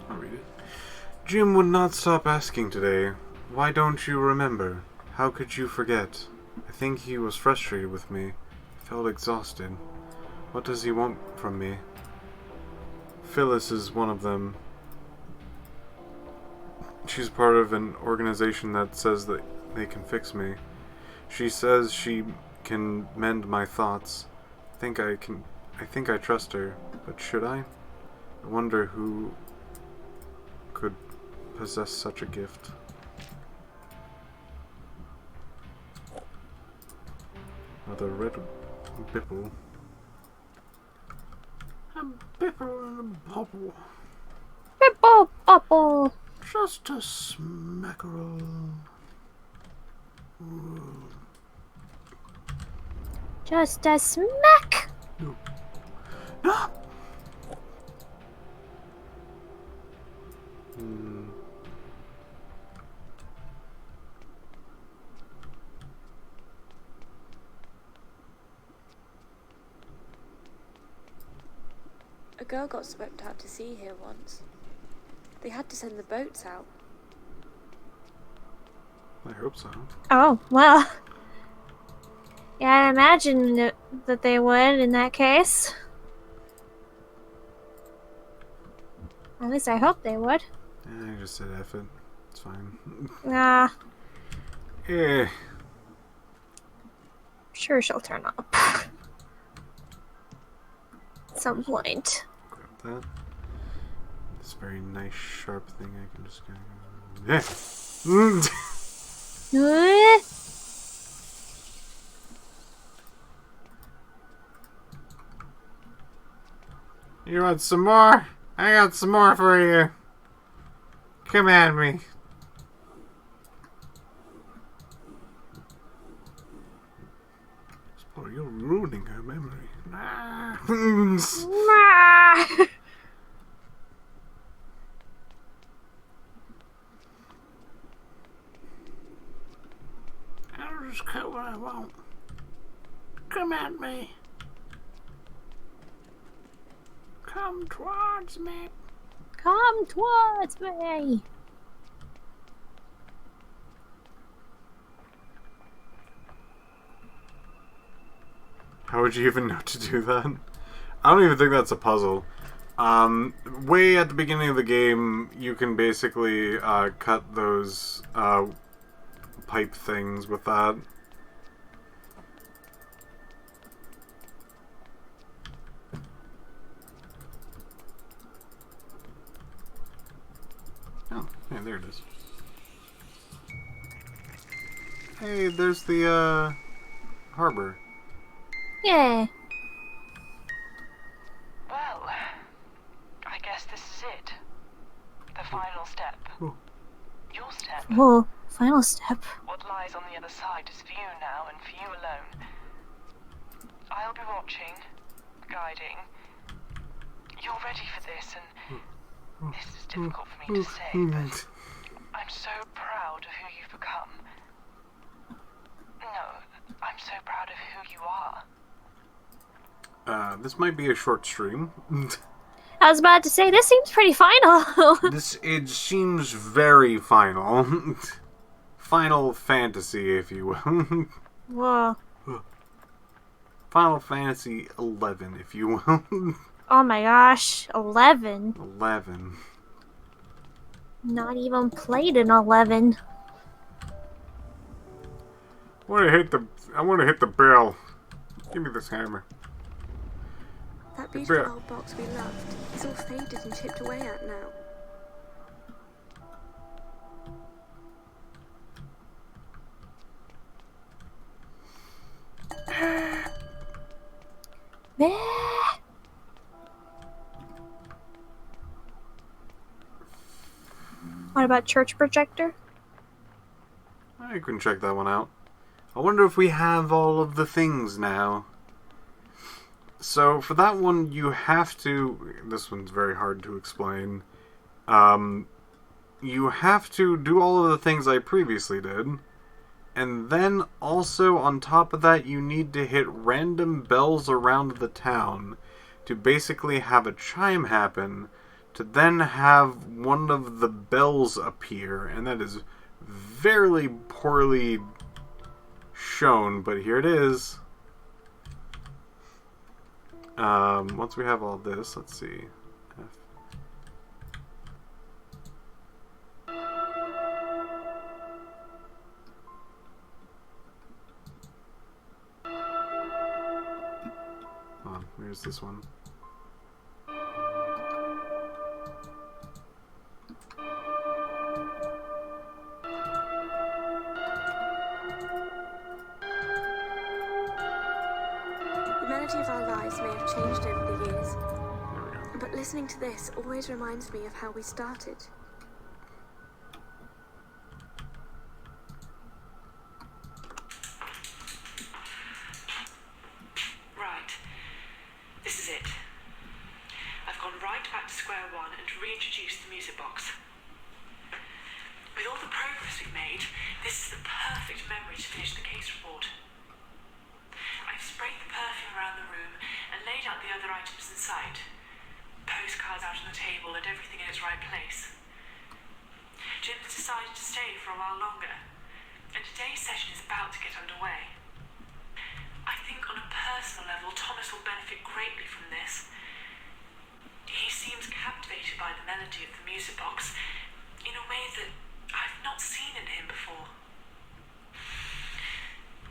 I'll read it. Jim would not stop asking today. Why don't you remember? How could you forget? I think he was frustrated with me. Felt exhausted. What does he want from me? Phyllis is one of them. She's part of an organization that says that they can fix me. She says she can mend my thoughts. I think I trust her, but should I? I wonder who could possess such a gift. Another red bipple. A bipple and a bobble. Bibble bubble. Just a smackerel. Ooh. Just a smack. No. A girl got swept out to sea here once. They had to send the boats out. I hope so. Oh, well. Yeah, I imagine that they would in that case. At least I hope they would. Yeah, I just said F it. It's fine. Nah, Yeah. sure she'll turn up. At some point. Grab that. This very nice sharp thing I can just kind of... Yeah! You want some more? I got some more for you. Come at me. Oh, you're ruining her memory. I'll just cut what I want. Come at me. Come towards me. Come towards me. How would you even know to do that? I don't even think that's a puzzle. Way at the beginning of the game, you can basically cut those pipe things with that. Oh, hey, there it is. Hey, there's the harbor. Yeah. Well, I guess this is it. The final step. Oh. Your step. Whoa, final step. What lies on the other side is for you now and for you alone. I'll be watching, guiding. You're ready for this, and this is difficult for me to say, but I'm so proud of who you've become. No, I'm so proud of who you are. This might be a short stream. I was about to say, this seems pretty final. It seems very final. Final Fantasy, if you will. Whoa. Final Fantasy 11, if you will. Oh my gosh, 11. 11. Not even played an 11. I want to hit the bell. Give me this hammer. That beautiful old box we loved is all faded and chipped away at now. Meh. What about church projector? I can check that one out. I wonder if we have all of the things now. So for that one, you have to... This one's very hard to explain. You have to do all of the things I previously did. And then also on top of that, you need to hit random bells around the town to basically have a chime happen, to then have one of the bells appear. And that is very poorly shown, but here it is. Once we have all this, let's see. Where's this one? The melody of our lives may have changed over the years, but listening to this always reminds me of how we started. Right. This is it. I've gone right back to square one and reintroduced the music box. With all the progress we've made, this is the perfect memory to finish the case report. I've sprayed the perfume around the room and laid out the other items inside. Postcards out on the table and everything in its right place. Jim's decided to stay for a while longer, and today's session is about to get underway. I think on a personal level, Thomas will benefit greatly from this. He seems captivated by the melody of the music box in a way that I've not seen in him before.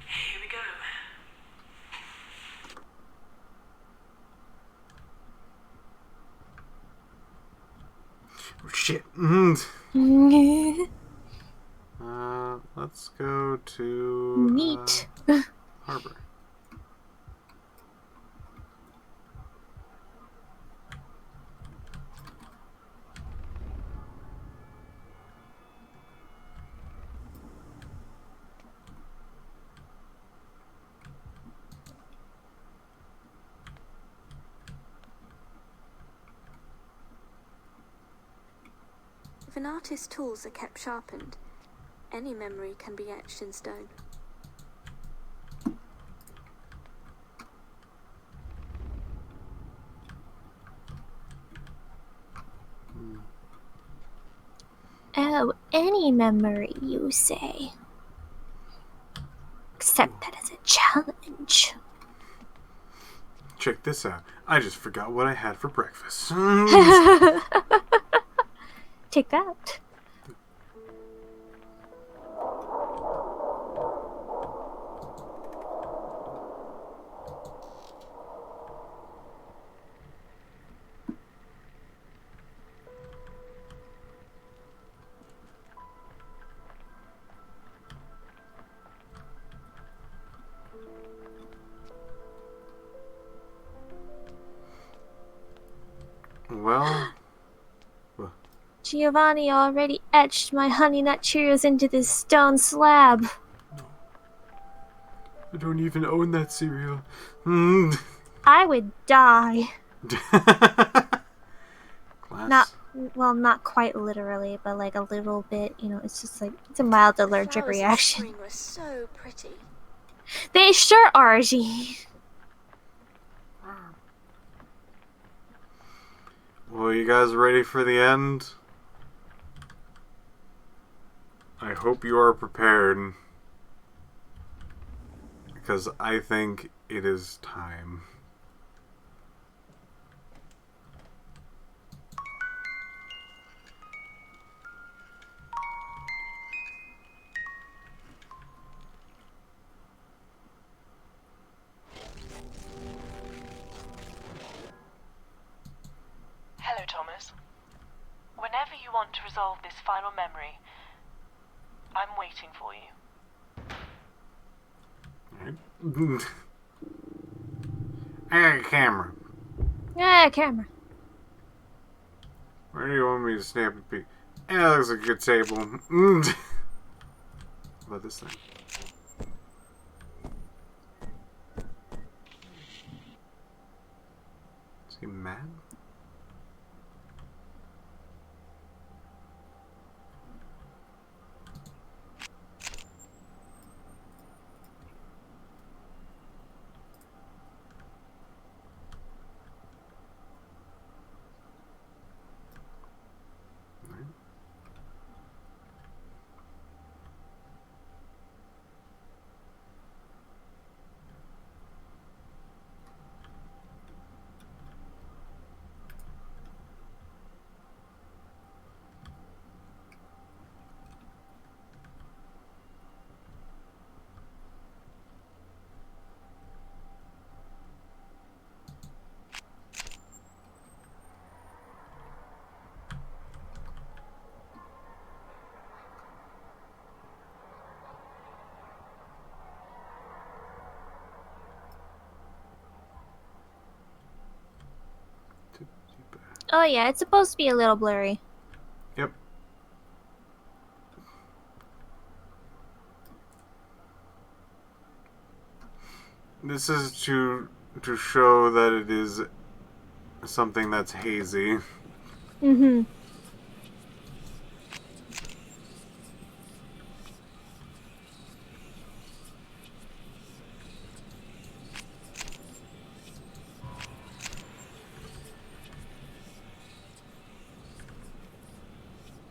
Here we go. Oh, shit. Let's go to... Neat. Harbor. If an artist's tools are kept sharpened, any memory can be etched in stone. Oh, any memory, you say? Except that is a challenge. Check this out. I just forgot what I had for breakfast. Take that. Well... Giovanni already etched my Honey Nut Cheerios into this stone slab. I don't even own that cereal. I would die. Class. Not quite literally, but like a little bit, you know, it's just like, it's a mild allergic Flowers in reaction. spring were so pretty. They sure are, G. Well, you guys ready for the end? I hope you are prepared. Because I think it is time. want to resolve this final memory, I'm waiting for you. Alright. I got a camera. Yeah, camera. Where do you want me to snap a pic? Yeah, that looks like a good table. How about this thing? Is he mad? Oh yeah, it's supposed to be a little blurry. Yep. This is to show that it is something that's hazy. Mm-hmm.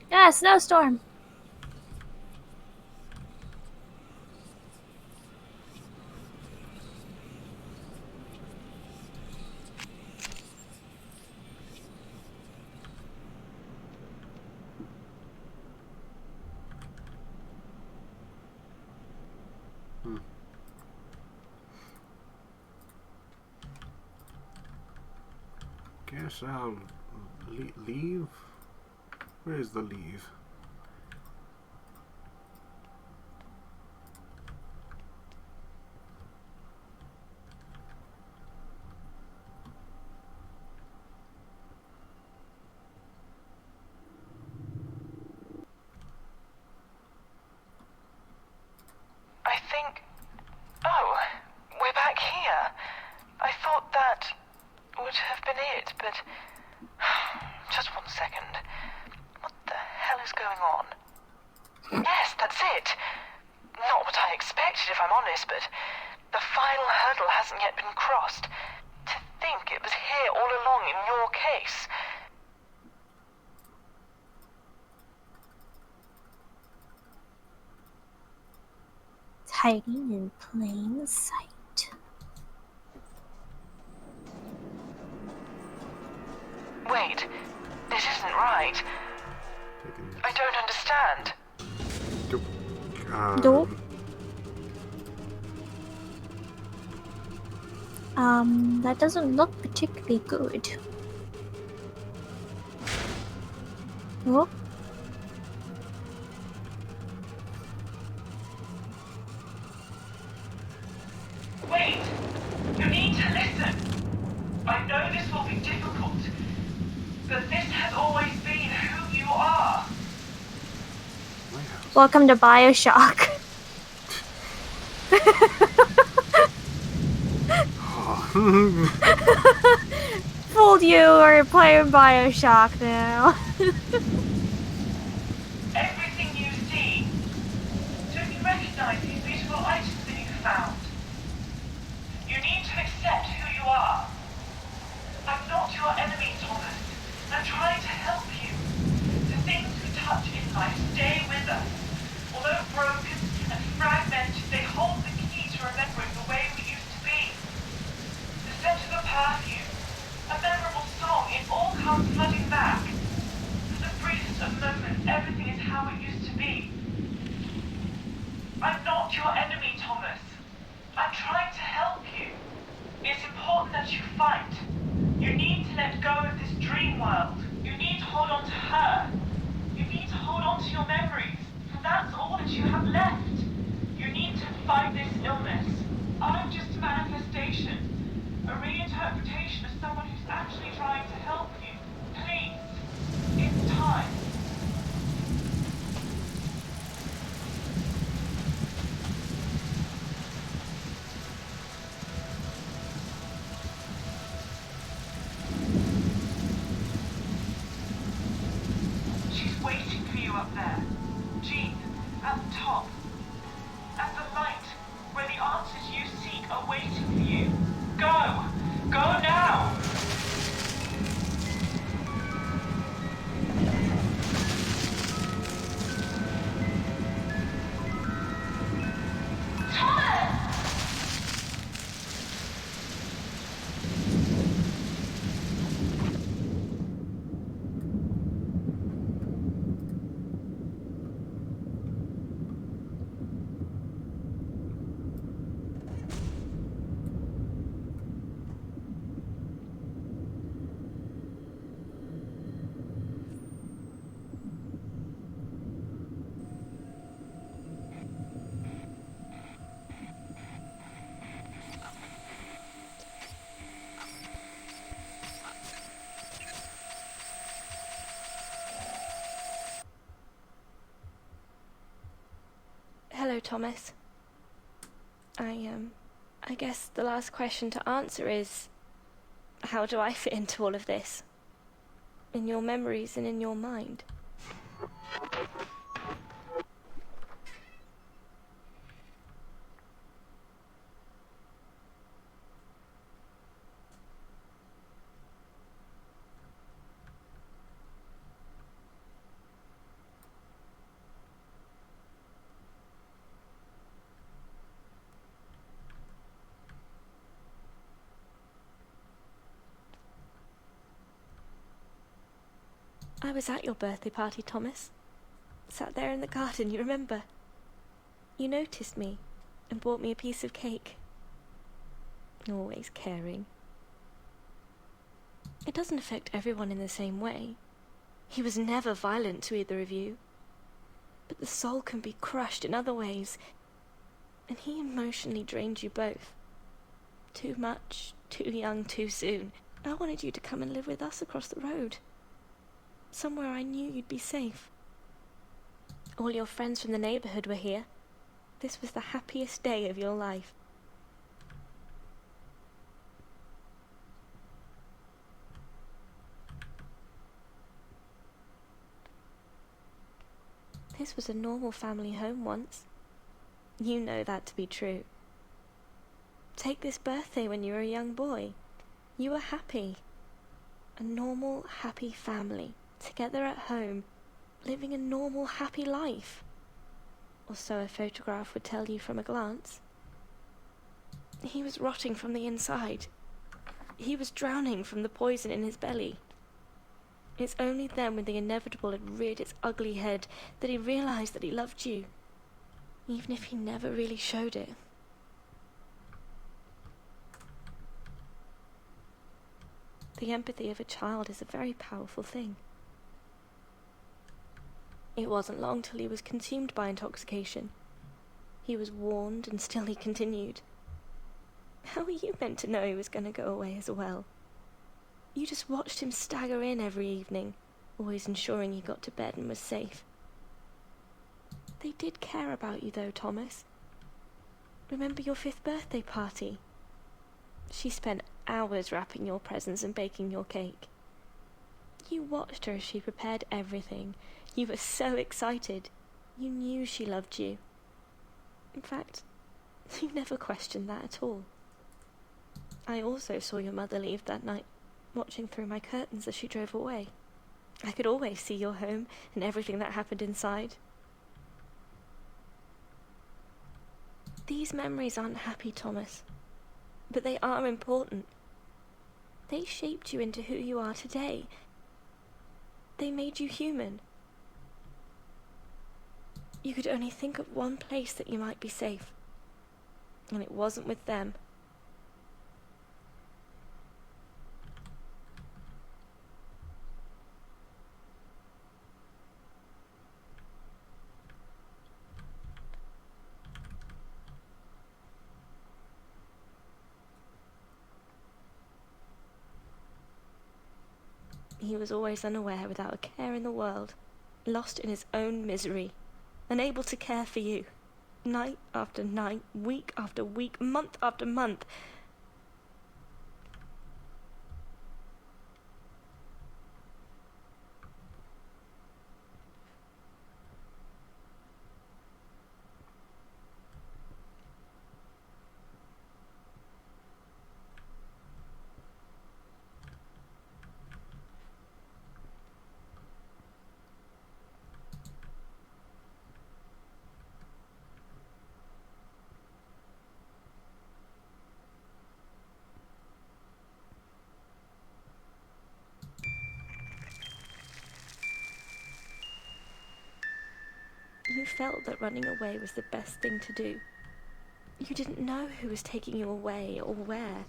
Yeah, snowstorm. Guess I'll leave. Where's the leave? I think... Oh, we're back here. I thought that would have been it, but... Just 1 second. What the hell is going on? Yes, that's it. Not what I expected, if I'm honest, but the final hurdle hasn't yet been crossed. To think it was here all along in your case. It's hiding in plain sight. Wait, this isn't right. I don't understand. Nope. That doesn't look particularly good. Oh. Wait! You need to listen! I know this will be difficult, but this has always been who you are. Welcome to Bioshock. Fooled you, or playing Bioshock now. Everything you see. Don't you recognize these beautiful items that you found? You need to accept who you are. I'm not your enemy, Thomas. I'm trying to help you. The things we touch in life stay with us. Although broken and fragmented, they hold the key to remembering the way we used to be. The scent of a perfume, a memorable song, it all comes flooding back. For the briefest of moments, everything is how it used to be. I'm not your enemy, Thomas. I'm trying to help you. It's important that you fight. You need to let go of this dream world. You need to hold on to her. your memories, for that's all that you have left. You need to fight this illness. I'm just a manifestation, a reinterpretation of someone who's actually trying to help you. Please, it's time. She's waiting for you up there. Jean, at the top. At the light, where the answers you seek are waiting for you. Go! Go now! Hello, Thomas. I guess the last question to answer is, how do I fit into all of this? In your memories and in your mind? I was at your birthday party, Thomas. Sat there in the garden, you remember? You noticed me and bought me a piece of cake. Always caring. It doesn't affect everyone in the same way. He was never violent to either of you. But the soul can be crushed in other ways, and he emotionally drained you both. Too much, too young, too soon. I wanted you to come and live with us across the road. Somewhere I knew you'd be safe. All your friends from the neighborhood were here. This was the happiest day of your life. This was a normal family home once. You know that to be true. Take this birthday when you were a young boy. You were happy. A normal, happy family. Together at home, living a normal, happy life. Or so a photograph would tell you from a glance. He was rotting from the inside. He was drowning from the poison in his belly. It's only then, when the inevitable had reared its ugly head, that he realized that he loved you, even if he never really showed it. The empathy of a child is a very powerful thing. It wasn't long till he was consumed by intoxication. He was warned, and still he continued. How were you meant to know he was going to go away as well? You just watched him stagger in every evening, always ensuring he got to bed and was safe. They did care about you, though, Thomas. Remember your 5th birthday party? She spent hours wrapping your presents and baking your cake. You watched her as she prepared everything. You were so excited. You knew she loved you. In fact, you never questioned that at all. I also saw your mother leave that night, watching through my curtains as she drove away. I could always see your home and everything that happened inside. These memories aren't happy, Thomas, but they are important. They shaped you into who you are today. They made you human. You could only think of one place that you might be safe, and it wasn't with them. He was always unaware, without a care in the world, lost in his own misery, unable to care for you. Night after night, week after week, month after month. You felt that running away was the best thing to do. You didn't know who was taking you away or where.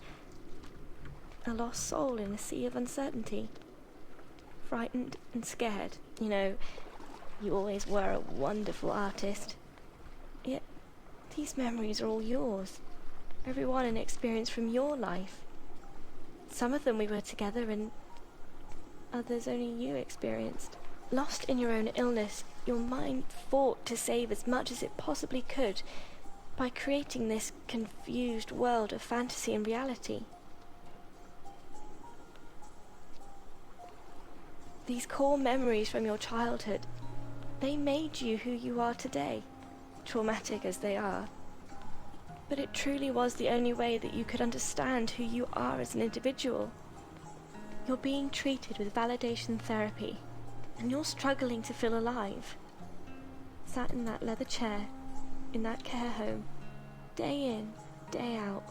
A lost soul in a sea of uncertainty. Frightened and scared. You know, you always were a wonderful artist. Yet, these memories are all yours. Every one an experience from your life. Some of them we were together and others only you experienced. Lost in your own illness, your mind fought to save as much as it possibly could by creating this confused world of fantasy and reality. These core memories from your childhood, they made you who you are today, traumatic as they are. But it truly was the only way that you could understand who you are as an individual. You're being treated with validation therapy, and you're struggling to feel alive. Sat in that leather chair, in that care home, day in, day out.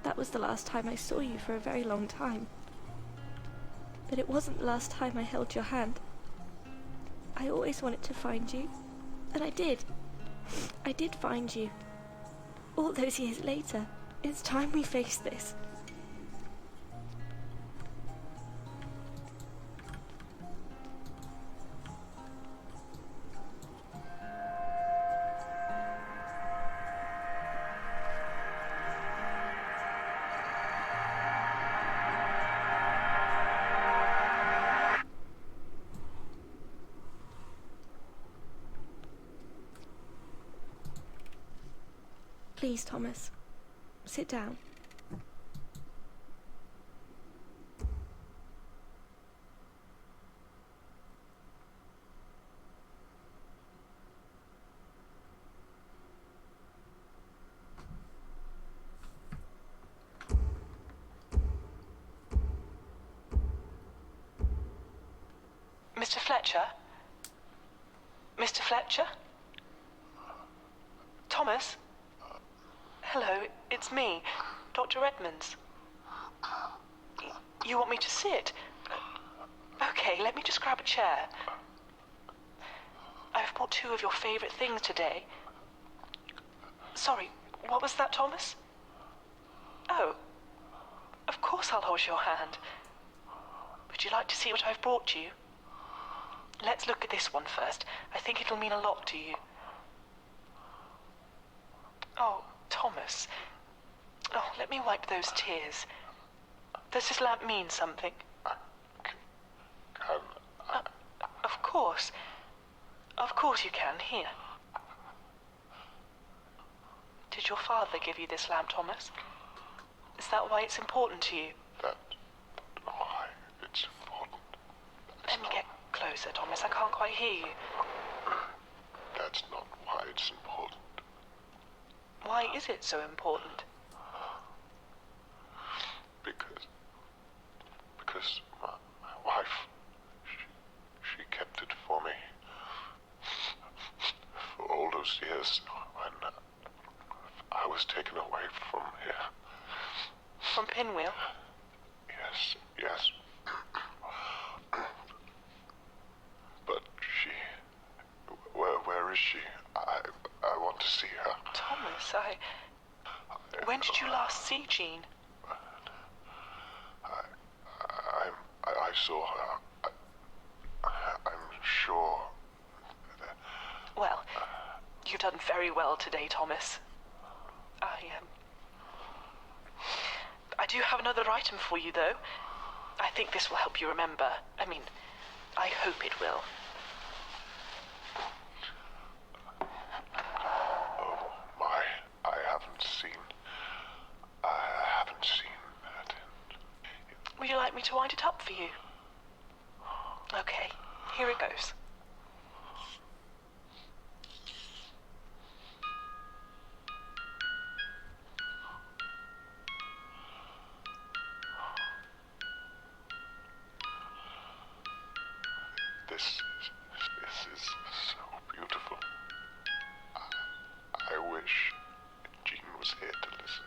That was the last time I saw you for a very long time. But it wasn't the last time I held your hand. I always wanted to find you, and I did. I did find you. All those years later, it's time we face this. Please, Thomas, sit down. Mr. Fletcher? Mr. Fletcher? Thomas? Hello, it's me, Dr. Edmonds. You want me to sit? Okay, let me just grab a chair. I've brought 2 of your favorite things today. Sorry, what was that, Thomas? Oh, of course I'll hold your hand. Would you like to see what I've brought you? Let's look at this one first. I think it'll mean a lot to you. Oh, Thomas. Oh, let me wipe those tears. Does this lamp mean something? Of course. Of course you can. Here. Did your father give you this lamp, Thomas? Is that why it's important to you? That's why it's important. Let me get closer, Thomas. I can't quite hear you. That's not why it's important. Why is it so important? Because my wife, she kept it for me. For all those years when I was taken away from here. From Pinwheel? Yes. But she... Where is she? I want to see her. Thomas, when did you last see Jean? I saw her you've done very well today, Thomas. I do have another item for you, though. I think this will help you remember. I mean, I hope it will. Oh my, I haven't seen that. Would you like me to wind it up for you? Okay, here it goes. This is so beautiful. I wish Jean was here to listen.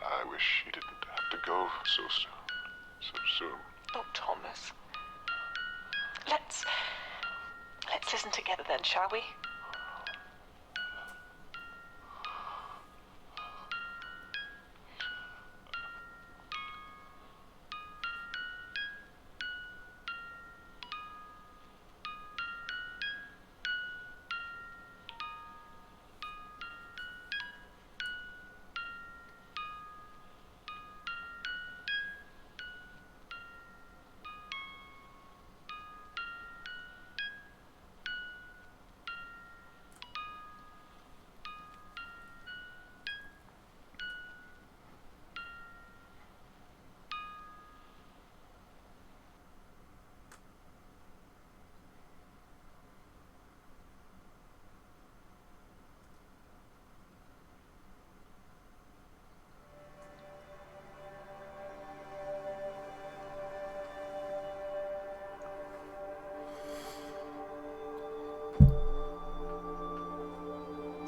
I wish she didn't have to go so soon. Oh, Thomas. Let's listen together then, shall we?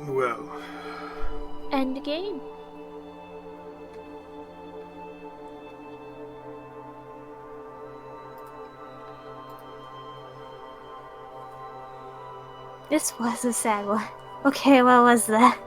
Well, End game. This was a sad one. Okay, what was that?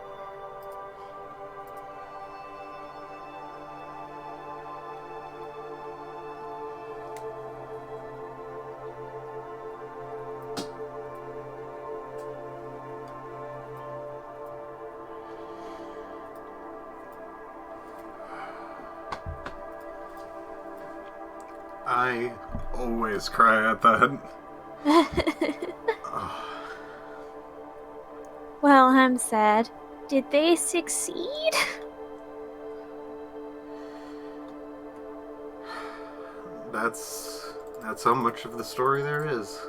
I always cry at that. Well, I'm sad. Did they succeed? That's how much of the story there is.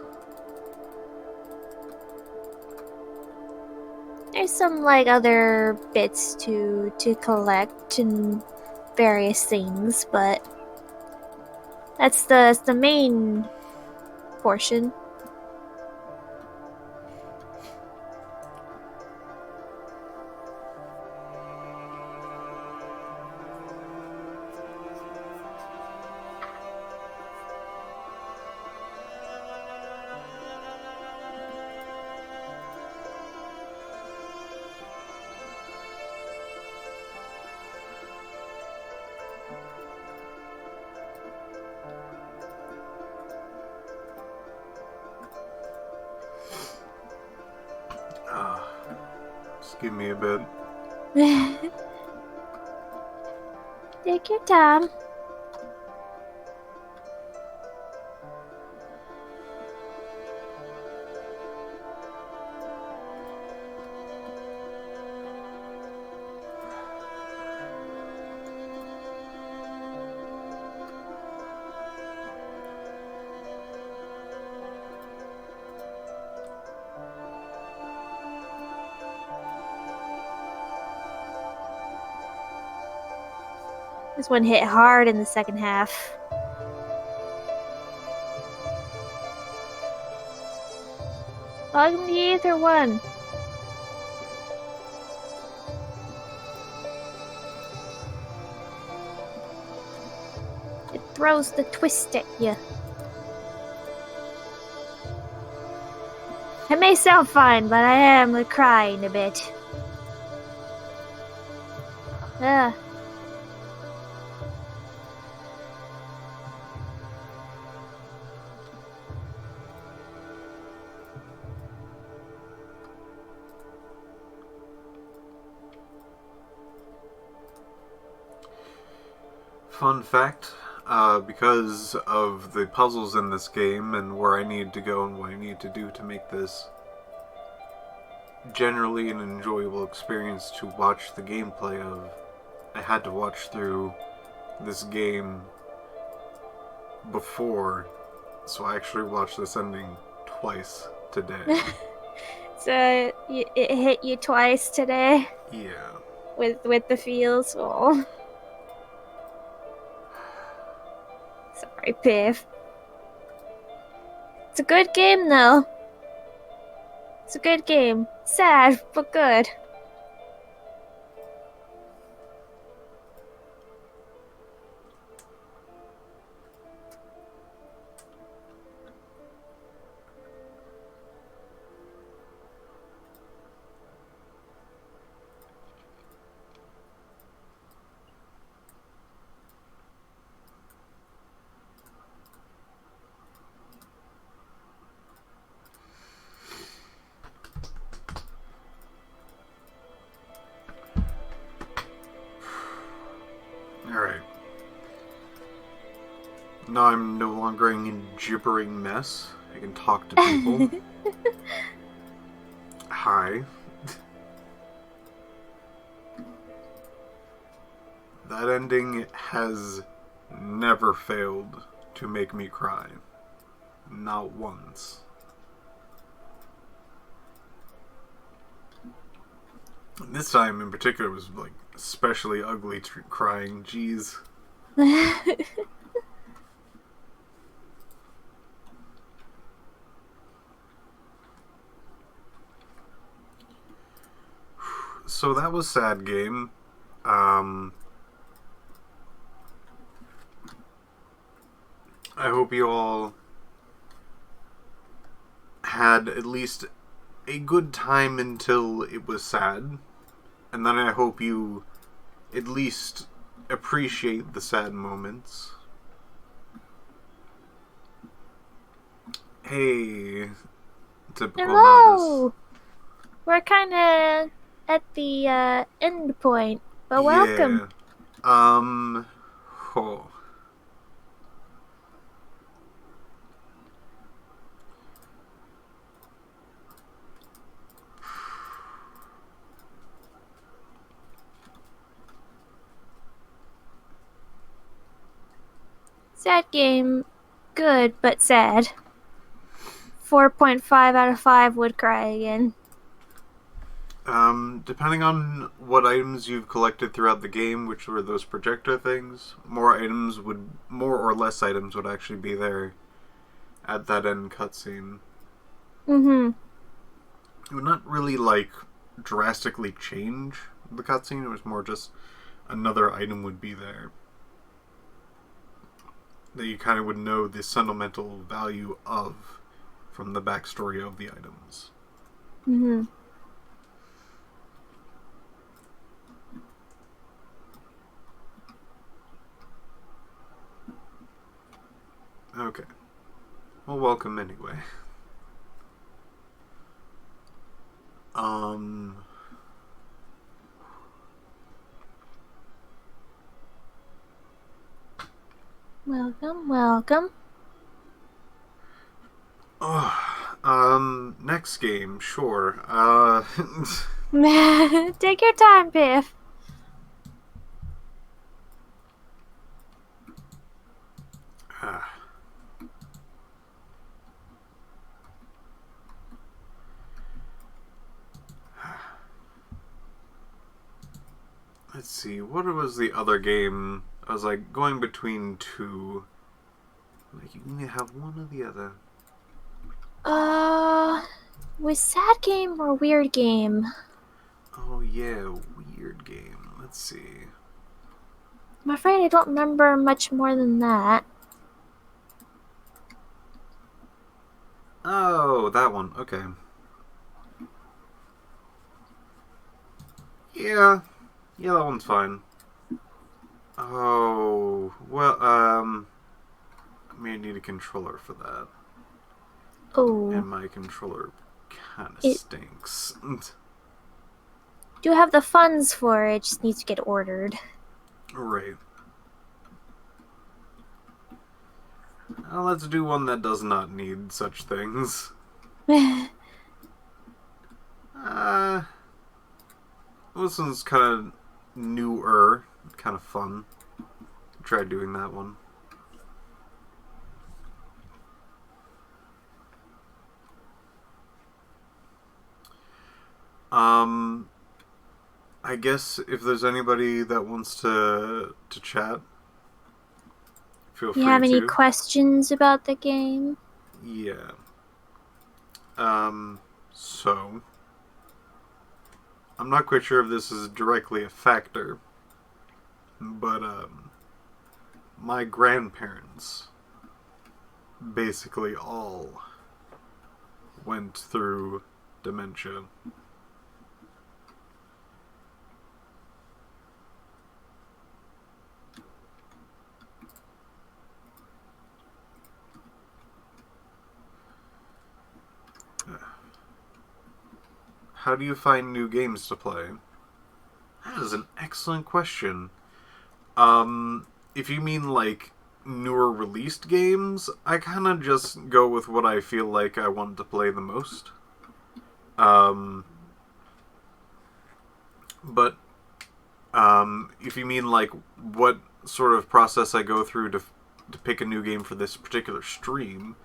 There's some like other bits to collect and various things, but that's the main portion. Just give me a bit. Take your time. This one hit hard in the second half. Welcome to the Aether one. It throws the twist at you. It may sound fine, but I am crying a bit. Ugh. Fun fact, because of the puzzles in this game and where I need to go and what I need to do to make this generally an enjoyable experience to watch the gameplay of, I had to watch through this game before, so I actually watched this ending twice today. So it hit you twice today Yeah. with the feels. Oh, sorry, Piff. It's a good game though. It's a good game. Sad, but good. Alright. Now I'm no longer in a gibbering mess. I can talk to people. Hi. That ending has never failed to make me cry. Not once. And this time in particular was like especially ugly crying. Jeez. So that was Sad Game. I hope you all had at least a good time until it was sad. And then I hope you at least appreciate the sad moments. Hey, typical novice. Hello! We're kind of at the end point, but welcome. Yeah. Oh. Sad game, good but sad. 4.5 out of 5 would cry again. Depending on what items you've collected throughout the game, which were those projector things, more or less items would actually be there at that end cutscene. Mm-hmm. It would not really, like, drastically change the cutscene. It was more just another item would be there that you kind of would know the sentimental value of from the backstory of the items. Mm-hmm. Okay. Well, welcome anyway. Welcome, welcome. Next game, sure. Take your time, Piff. Let's see, what was the other game? I was like going between two. Like, you need to have one or the other. Was Sad Game or Weird Game? Oh yeah, weird game. Let's see. I'm afraid I don't remember much more than that. Oh, that one. Okay. Yeah. Yeah, that one's fine. Oh, well, I may need a controller for that. Oh. And my controller kinda stinks. Do have the funds for it, just needs to get ordered. Right. let's do one that does not need such things. This one's kind of newer, kind of fun. Try doing that one. I guess if there's anybody that wants to chat, feel free to. You have any questions about the game? Yeah. So I'm not quite sure if this is directly a factor, but my grandparents basically all went through dementia. How do you find new games to play? That is an excellent question. If you mean like newer released games, I kind of just go with what I feel like I want to play the most. But if you mean like what sort of process I go through to pick a new game for this particular stream,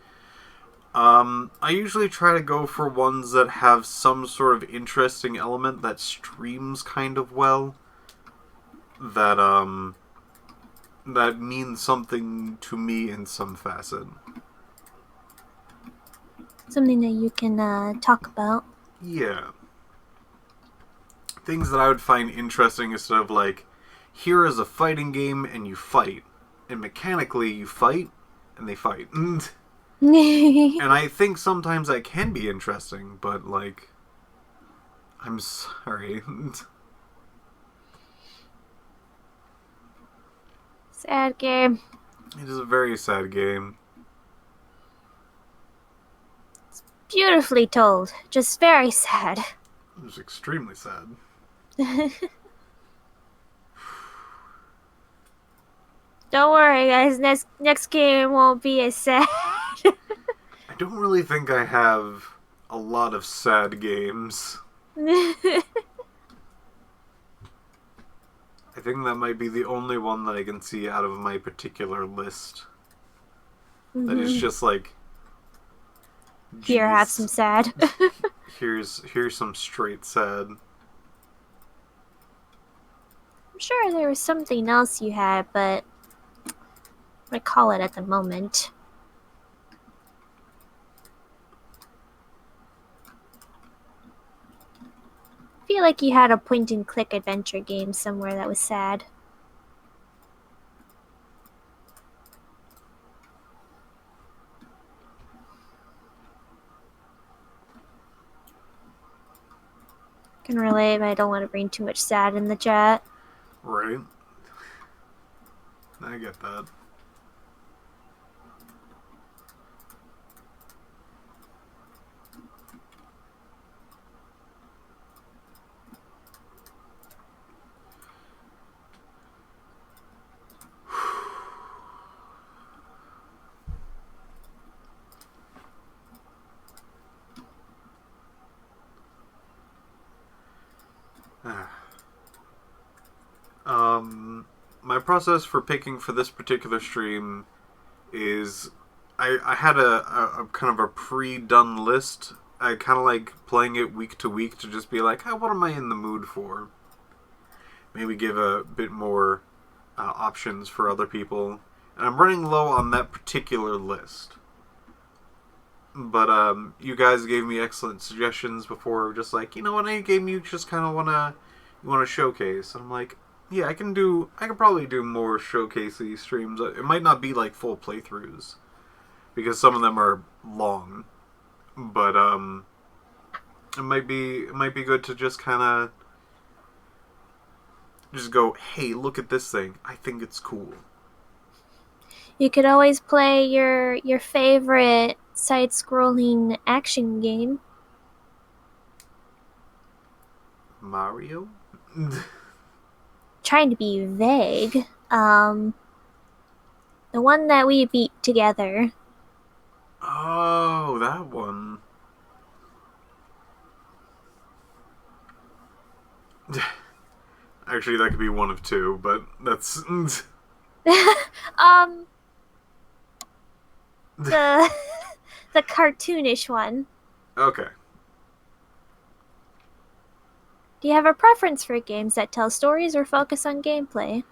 I usually try to go for ones that have some sort of interesting element that streams kind of well. That means something to me in some facet. Something that you can talk about. Yeah. Things that I would find interesting instead of like, here is a fighting game and you fight. And mechanically you fight and they fight. And I think sometimes that can be interesting, but like, I'm sorry. Sad game. It is a very sad game. It's beautifully told. Just very sad. It was extremely sad. Don't worry, guys. Next game won't be as sad. I don't really think I have a lot of sad games. I think that might be the only one that I can see out of my particular list. That is just like, Here, have jeez. some sad. Here's some straight sad. I'm sure there was something else you had, but I recall it at the moment. I feel like you had a point-and-click adventure game somewhere that was sad. Can relate, but I don't want to bring too much sad in the chat. Right? I get that. My process for picking for this particular stream is I had a kind of a pre-done list. I kind of like playing it week to week to just be like, what am I in the mood for? Maybe give a bit more options for other people. And I'm running low on that particular list. But you guys gave me excellent suggestions before, just like, you know what, any game you just kind of want to showcase. And I'm like, yeah, I can probably do more showcasey streams. It might not be like full playthroughs, because some of them are long. But it might be good to just kind of just go, hey, look at this thing. I think it's cool. You could always play your favorite side-scrolling action game. Mario? Trying to be vague. The one that we beat together Oh, that one. Actually, that could be one of two, but that's... The the cartoonish one. Okay. Do you have a preference for games that tell stories or focus on gameplay?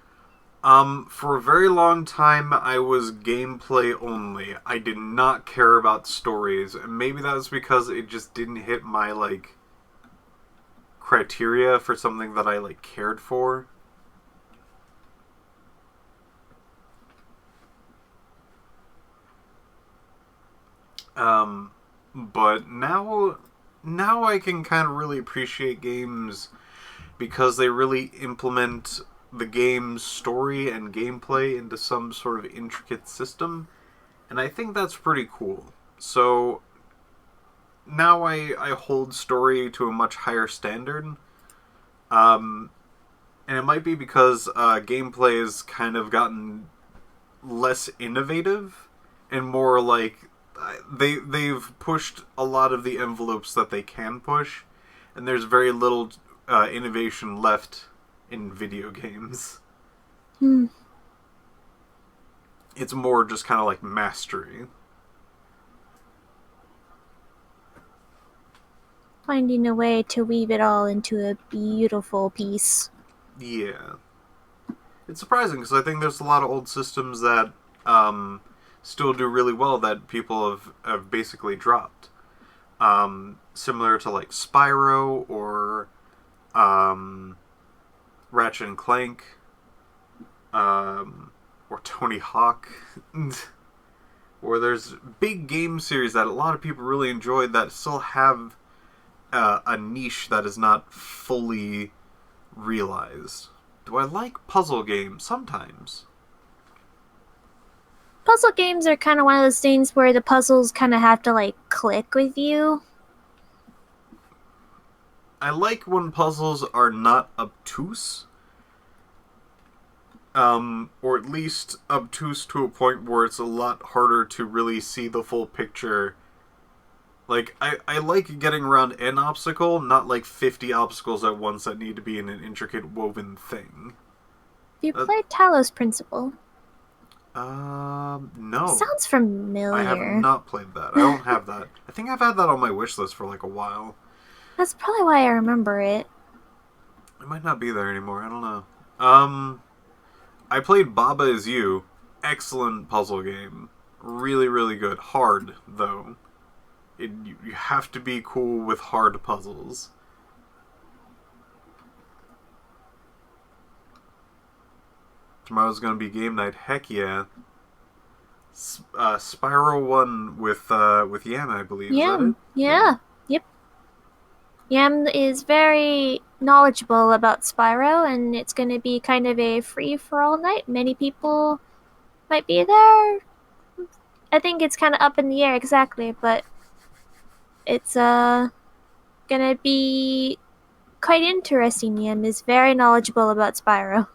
For a very long time, I was gameplay only. I did not care about stories. And maybe that was because it just didn't hit my, like, criteria for something that I, like, cared for. But now I can kind of really appreciate games because they really implement the game's story and gameplay into some sort of intricate system, and I think that's pretty cool. So now I hold story to a much higher standard, and it might be because gameplay has kind of gotten less innovative and more like they've pushed a lot of the envelopes that they can push, and there's very little innovation left in video games. It's more just kind of like mastery. Finding a way to weave it all into a beautiful piece. Yeah. It's surprising because I think there's a lot of old systems that still do really well that people have basically dropped. Similar to like Spyro or Ratchet and Clank, or Tony Hawk, or there's big game series that a lot of people really enjoyed that still have a niche that is not fully realized. Do I like puzzle games? Sometimes. Puzzle games are kind of one of those things where the puzzles kind of have to, like, click with you. I like when puzzles are not obtuse. Or at least obtuse to a point where it's a lot harder to really see the full picture. Like, I like getting around an obstacle, not like 50 obstacles at once that need to be in an intricate woven thing. You played Talos Principle. No. Sounds familiar. I have not played that. I don't have that. I think I've had that on my wish list for like a while. That's probably why I remember it. It might not be there anymore. I don't know. I played Baba Is You. Excellent puzzle game. Really, really good. Hard, though. You have to be cool with hard puzzles. Tomorrow's gonna be game night. Heck yeah. Spyro 1 with Yam, I believe. Is that it? Yeah. Yep. Yam is very knowledgeable about Spyro, and it's going to be kind of a free-for-all night. Many people might be there. I think it's kind of up in the air exactly, but it's going to be quite interesting. Yam is very knowledgeable about Spyro.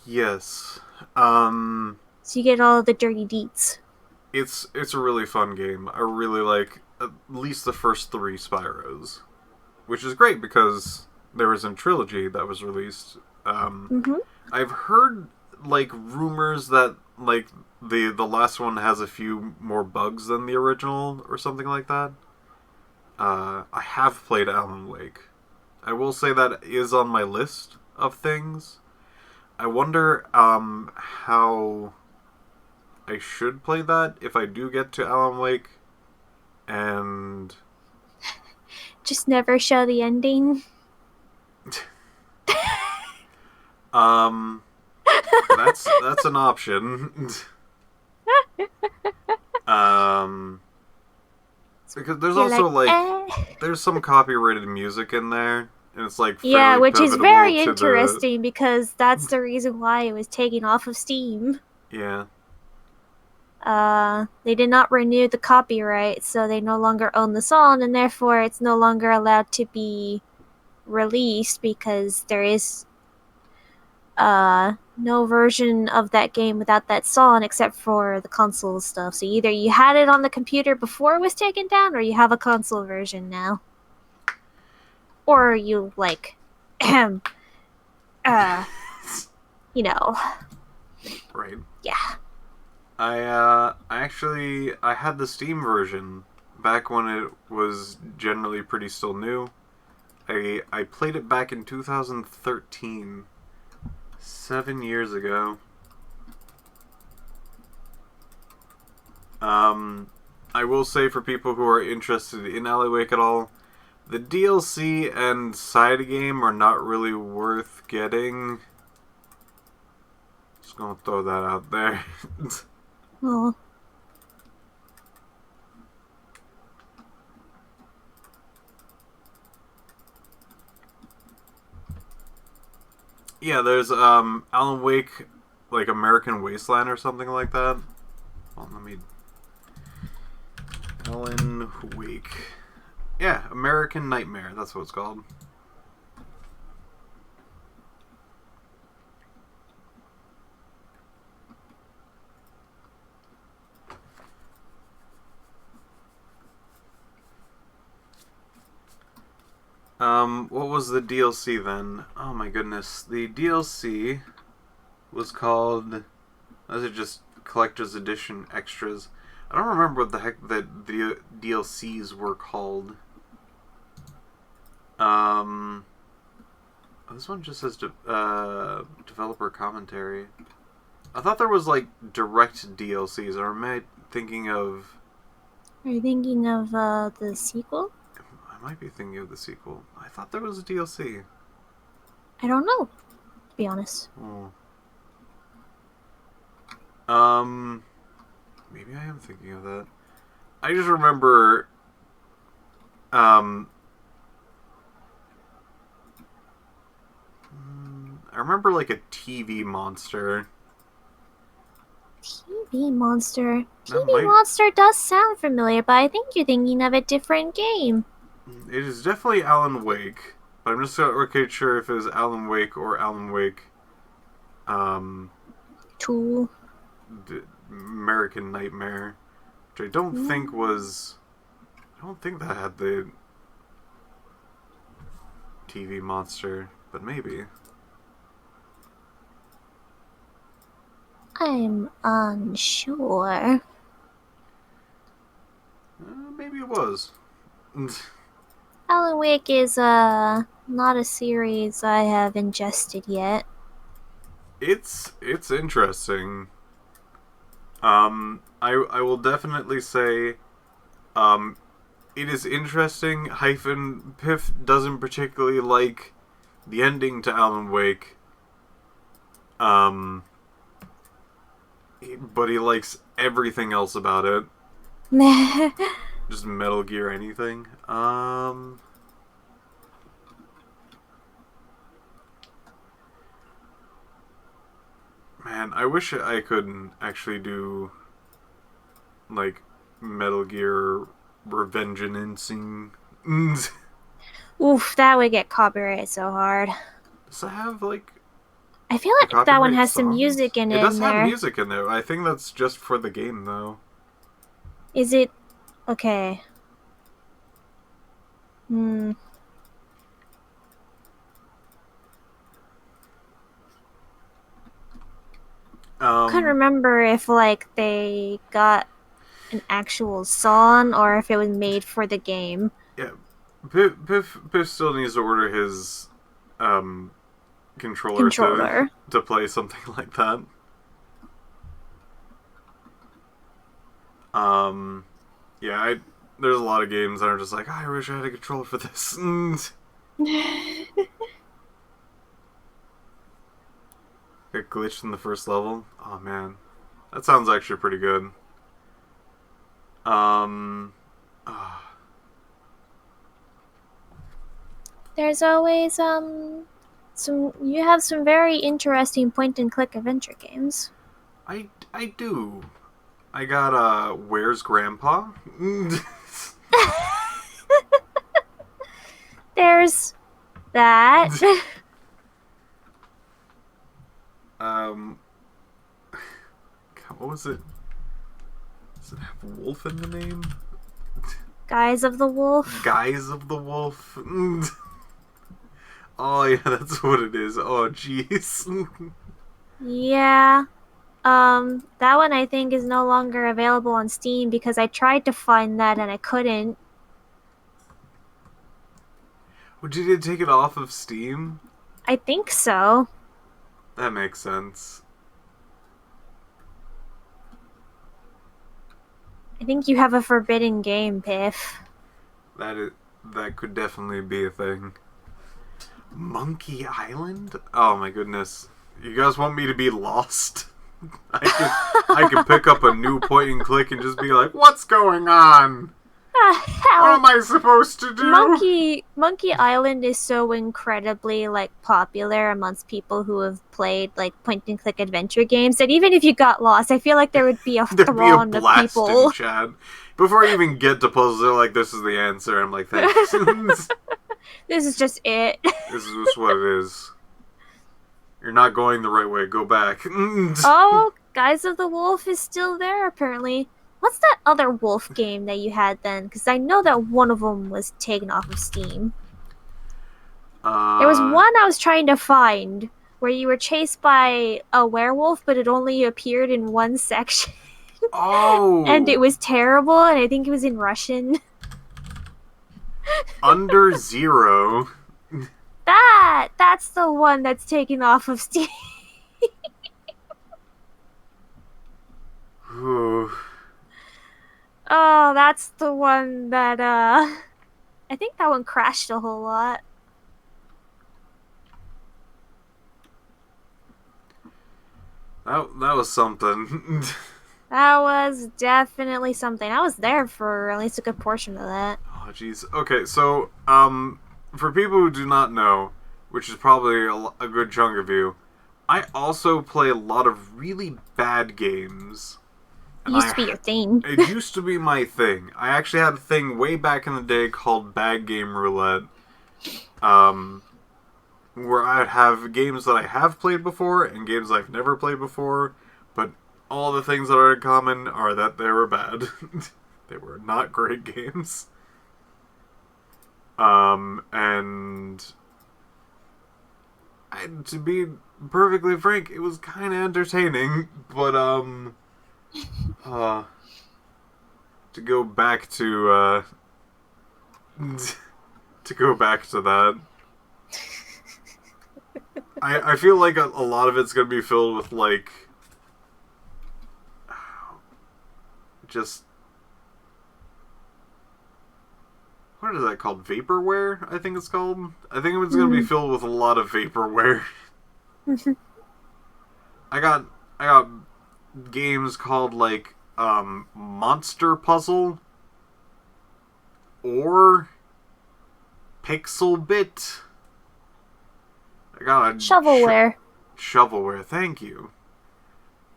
Yes. So you get all the dirty deets. It's a really fun game. I really like at least the first 3 Spyros, which is great because there was a trilogy that was released. I've heard like rumors that like the last one has a few more bugs than the original or something like that. I have played Alan Wake. I will say that is on my list of things. I wonder how I should play that if I do get to Alan Wake, and just never show the ending. That's an option. Because there's also there's some copyrighted music in there, and it's like which is very to interesting because that's the reason why it was taken off of Steam. Yeah. They did not renew the copyright, so they no longer own the song, and therefore it's no longer allowed to be released because there is no version of that game without that song except for the console stuff. So either you had it on the computer before it was taken down, or you have a console version now. Or you, like, you know, Right. yeah. I had the Steam version back when it was generally pretty still new. I played it back in 2013, 7 years ago. I will say for people who are interested in Alan Wake at all, the DLC and side game are not really worth getting. Just gonna throw that out there. Well, Yeah, there's Alan Wake, like American Wasteland or something like that. Well, let me. Alan Wake. Yeah, American Nightmare. That's what it's called. What was the DLC then? Oh my goodness. The DLC was called... Was it just Collector's Edition Extras? I don't remember what the heck the DLCs were called. This one just says developer commentary. I thought there was like direct DLCs, or am I thinking of... are you thinking of the sequel? I might be thinking of the sequel. I thought there was a DLC. I don't know, to be honest. Oh. Maybe I am thinking of that. I just remember, I remember like a TV monster. TV Monster. That TV might- Monster does sound familiar, but I think you're thinking of a different game. It is definitely Alan Wake, but I'm just not okay sure if it was Alan Wake or Alan Wake, Tool. American Nightmare, which I don't think was... I don't think that had the TV monster, but maybe. I'm unsure. Maybe it was. Alan Wake is not a series I have ingested yet. It's interesting. I will definitely say, it is interesting. Hyphen Piff doesn't particularly like the ending to Alan Wake. But he likes everything else about it. Just Metal Gear anything. Man, I wish I could actually do like Metal Gear Revengeancing. Oof, that would get copyrighted so hard. Does it have like I feel like that one copyright has some songs? music in It does in have there. music in there. I think that's just for the game though. Is it okay? Couldn't remember if like they got an actual song or if it was made for the game. Yeah, Piff still needs to order his controller. To play something like that. Yeah, there's a lot of games that are just like, I wish I had a controller for this. Got glitched in the first level. Oh man, that sounds actually pretty good. There's always some you have some very interesting point and click adventure games. I do. I got Where's Grandpa? There's that. What was it? Does it have wolf in the name? Guys of the Wolf. Guys of the Wolf. Oh yeah, that's what it is. Oh jeez. Yeah. That one I think is no longer available on Steam because I tried to find that and I couldn't. Well, did it take it off of Steam? I think so. That makes sense. I think you have a forbidden game, Piff. That could definitely be a thing. Monkey Island? Oh my goodness. You guys want me to be lost? I could pick up a new point and click and just be like, what's going on? What am I supposed to do? Monkey Island is so incredibly like popular amongst people who have played like point and click adventure games that even if you got lost, I feel like there would be a throng of people. In chat. Before I even get to puzzles, they're like, "This is the answer." I'm like, "Thanks." This is just it. This is just what it is. You're not going the right way. Go back. Oh, Guys of the Wolf is still there apparently. What's that other wolf game that you had then? Because I know that one of them was taken off of Steam. There was one I was trying to find where you were chased by a werewolf, but it only appeared in one section. Oh! And it was terrible, and I think it was in Russian. Under Zero. That's the one that's taken off of Steam. Ooh. Oh, that's the one that, I think that one crashed a whole lot. That was something. That was definitely something. I was there for at least a good portion of that. Oh, jeez. Okay, so, for people who do not know, which is probably a good chunk of you, I also play a lot of really bad games. It used to be your thing. It used to be my thing. I actually had a thing way back in the day called Bad Game Roulette, where I would have games that I have played before and games I've never played before, but all the things that are in common are that they were bad. They were not great games. To be perfectly frank, it was kind of entertaining, but, to go back to that, I feel like a lot of it's gonna be filled with, like, just, what is that called? Vaporware, I think it's called. I think it's gonna be filled with a lot of vaporware. I got games called, like, Monster Puzzle or Pixel Bit. I got a Shovelware. Shovelware, thank you.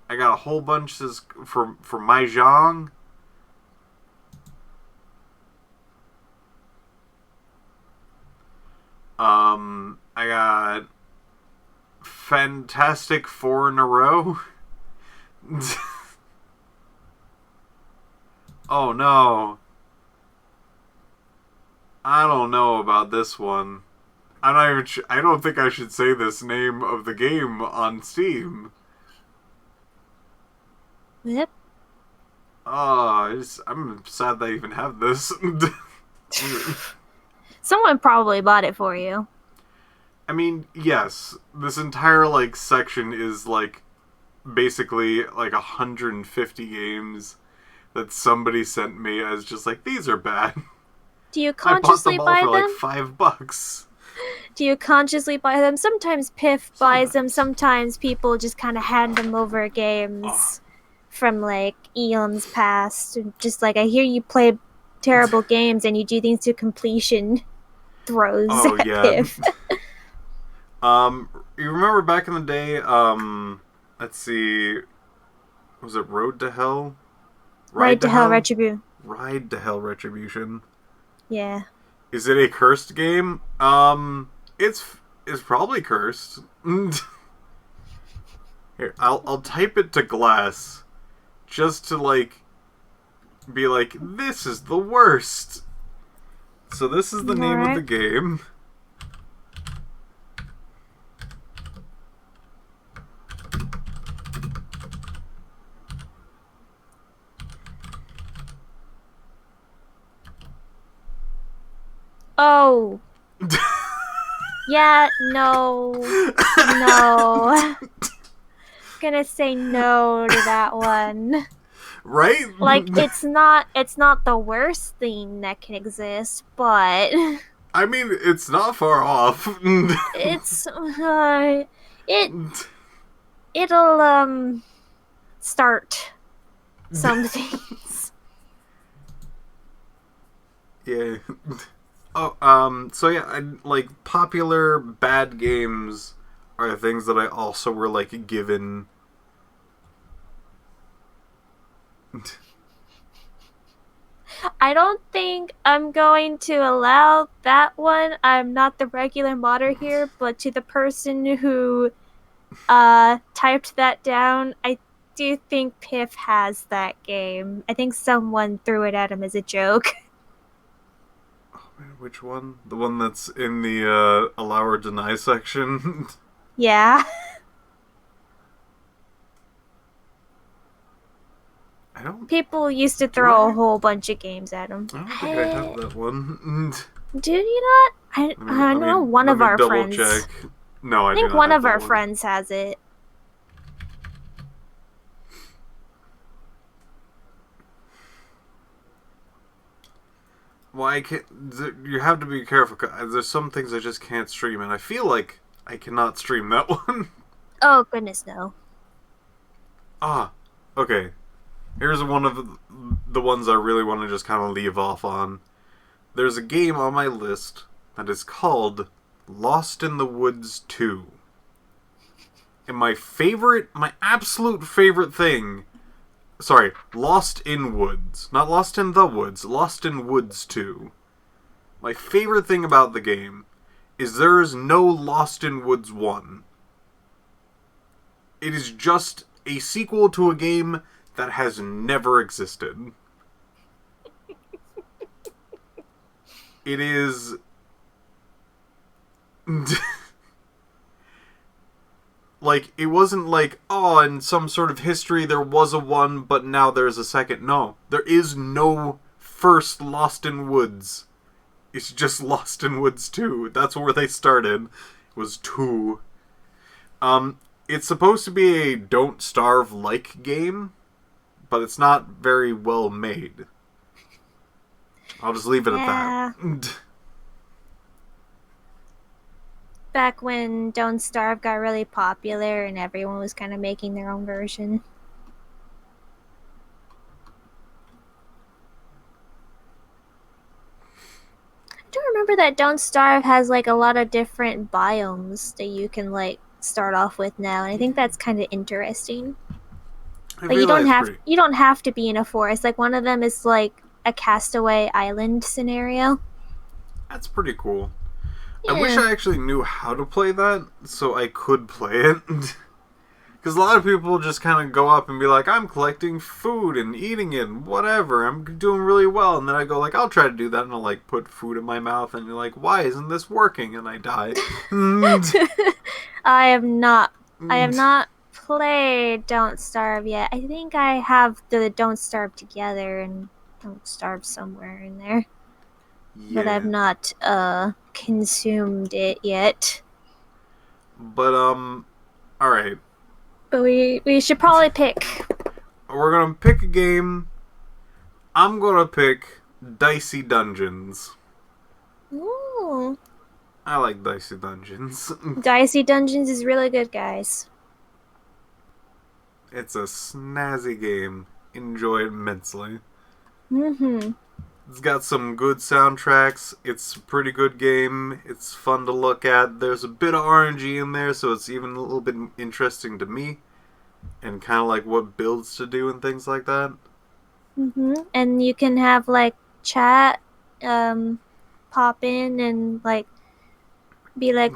I got a whole bunch for Mahjong. I got Fantastic Four in a row. Oh no. I don't know about this one. I don't think I should say this name of the game on Steam. Yep. Oh, I'm sad that I even have this. Someone probably bought it for you. I mean, yes, this entire, like, section is, like, basically, like, 150 games that somebody sent me as just, like, these are bad. Do you consciously buy I bought them all for, them? like, $5. Do you consciously buy them? Sometimes Piff buys them, sometimes people just kind of hand them over games from, like, eons past. Just like, I hear you play terrible games and you do things to completion throws at Piff. You remember back in the day, let's see, was it Road to Hell? Ride to Hell Retribution. Ride to Hell Retribution. Yeah. Is it a cursed game? It's probably cursed. Here, I'll type it to Glass, just to like be like, this is the worst. So this is the name of the game. Oh. Yeah, no. No. Gonna say no to that one. Right? Like, it's not the worst thing that can exist, but I mean, it's not far off. it's it'll start some things. Yeah. Oh, so yeah, like, popular bad games are things that I also were, like, given. I don't think I'm going to allow that one. I'm not the regular modder here, but to the person who typed that down, I do think Piff has that game. I think someone threw it at him as a joke. Which one? The one that's in the allow or deny section? Yeah. I don't People used to throw a whole bunch of games at him. think I have that one. Do you not? I know one of our friends. Check. No, I I think do not one have of that our one. friends has it. Well, I can't. You have to be careful. 'Cause there's some things I just can't stream, and I feel like I cannot stream that one. Oh goodness, no. Okay. Here's one of the ones I really want to just kind of leave off on. There's a game on my list that is called Lost in the Woods 2. And my absolute favorite thing... Sorry, Lost in Woods. Not Lost in the Woods, Lost in Woods 2. My favorite thing about the game is there is no Lost in Woods 1. It is just a sequel to a game that has never existed. It is... like, it wasn't like, oh, in some sort of history there was a one, but now there's a second. No, there is no first Lost in Woods. It's just Lost in Woods 2. That's where they started. It was 2. It's supposed to be a Don't Starve-like game, but it's not very well made. I'll just leave it at that. Back when Don't Starve got really popular and everyone was kind of making their own version. I do remember that Don't Starve has like a lot of different biomes that you can like start off with now, and I think that's kind of interesting. Like you don't have to be in a forest. Like one of them is like a castaway island scenario. That's pretty cool. Yeah. I wish I actually knew how to play that so I could play it. Because a lot of people just kind of go up and be like, I'm collecting food and eating it and whatever. I'm doing really well. And then I go like, I'll try to do that. And I'll like put food in my mouth. And you're like, why isn't this working? And I die. I have not played Don't Starve yet. I think I have the Don't Starve Together and Don't Starve somewhere in there. Yeah. But I've not consumed it yet. But alright. But we should probably pick. We're gonna pick a game. I'm gonna pick Dicey Dungeons. Ooh. I like Dicey Dungeons. Dicey Dungeons is really good, guys. It's a snazzy game. Enjoy it immensely. Mm-hmm. It's got some good soundtracks. It's a pretty good game. It's fun to look at. There's a bit of RNG in there, so it's even a little bit interesting to me. And kind of like what builds to do and things like that. Mm-hmm. And you can have like chat pop in and like be like,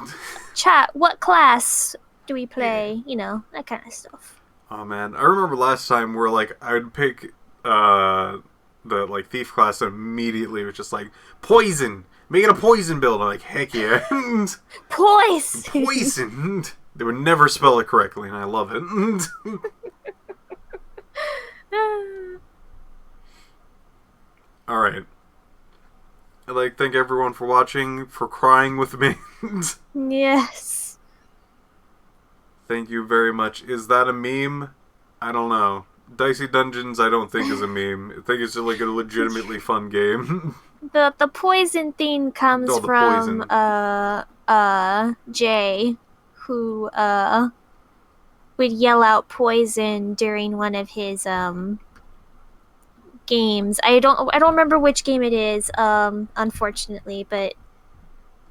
chat, what class do we play? You know, that kind of stuff. Oh man, I remember last time where like I would pick the like thief class and immediately was just like poison. Make it a poison build. I'm like, heck yeah. Poison! Poison. They would never spell it correctly, and I love it. Alright. I'd like to thank everyone for watching, for crying with me. Yes. Thank you very much. Is that a meme? I don't know. Dicey Dungeons I don't think is a meme. I think it's just like a legitimately fun game. The poison thing comes Oh, the from poison. Jay, who would yell out poison during one of his games. I don't remember which game it is, unfortunately, but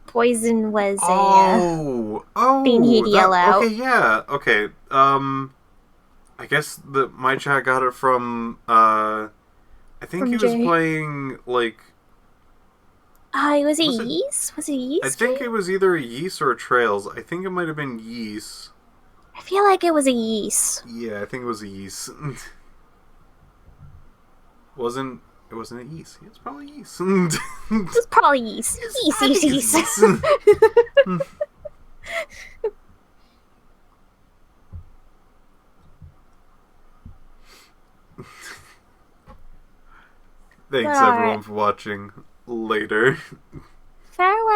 poison was Oh, thing he'd yell out. Okay, yeah, okay. I guess my chat got it from I think From he was Jay. playing like was it Was it- Yeast? Was it Yeast? I think it was either a Yeast or a Trails. I think it might have been Yeast. I feel like it was a Yeast. Yeah, I think it was a Yeast. It wasn't a Yeast. It's probably Yeast. It's probably Yeast. I Yeast, think Yeast, it's Yeast. Thanks Alright. everyone for watching. Later. Farewell.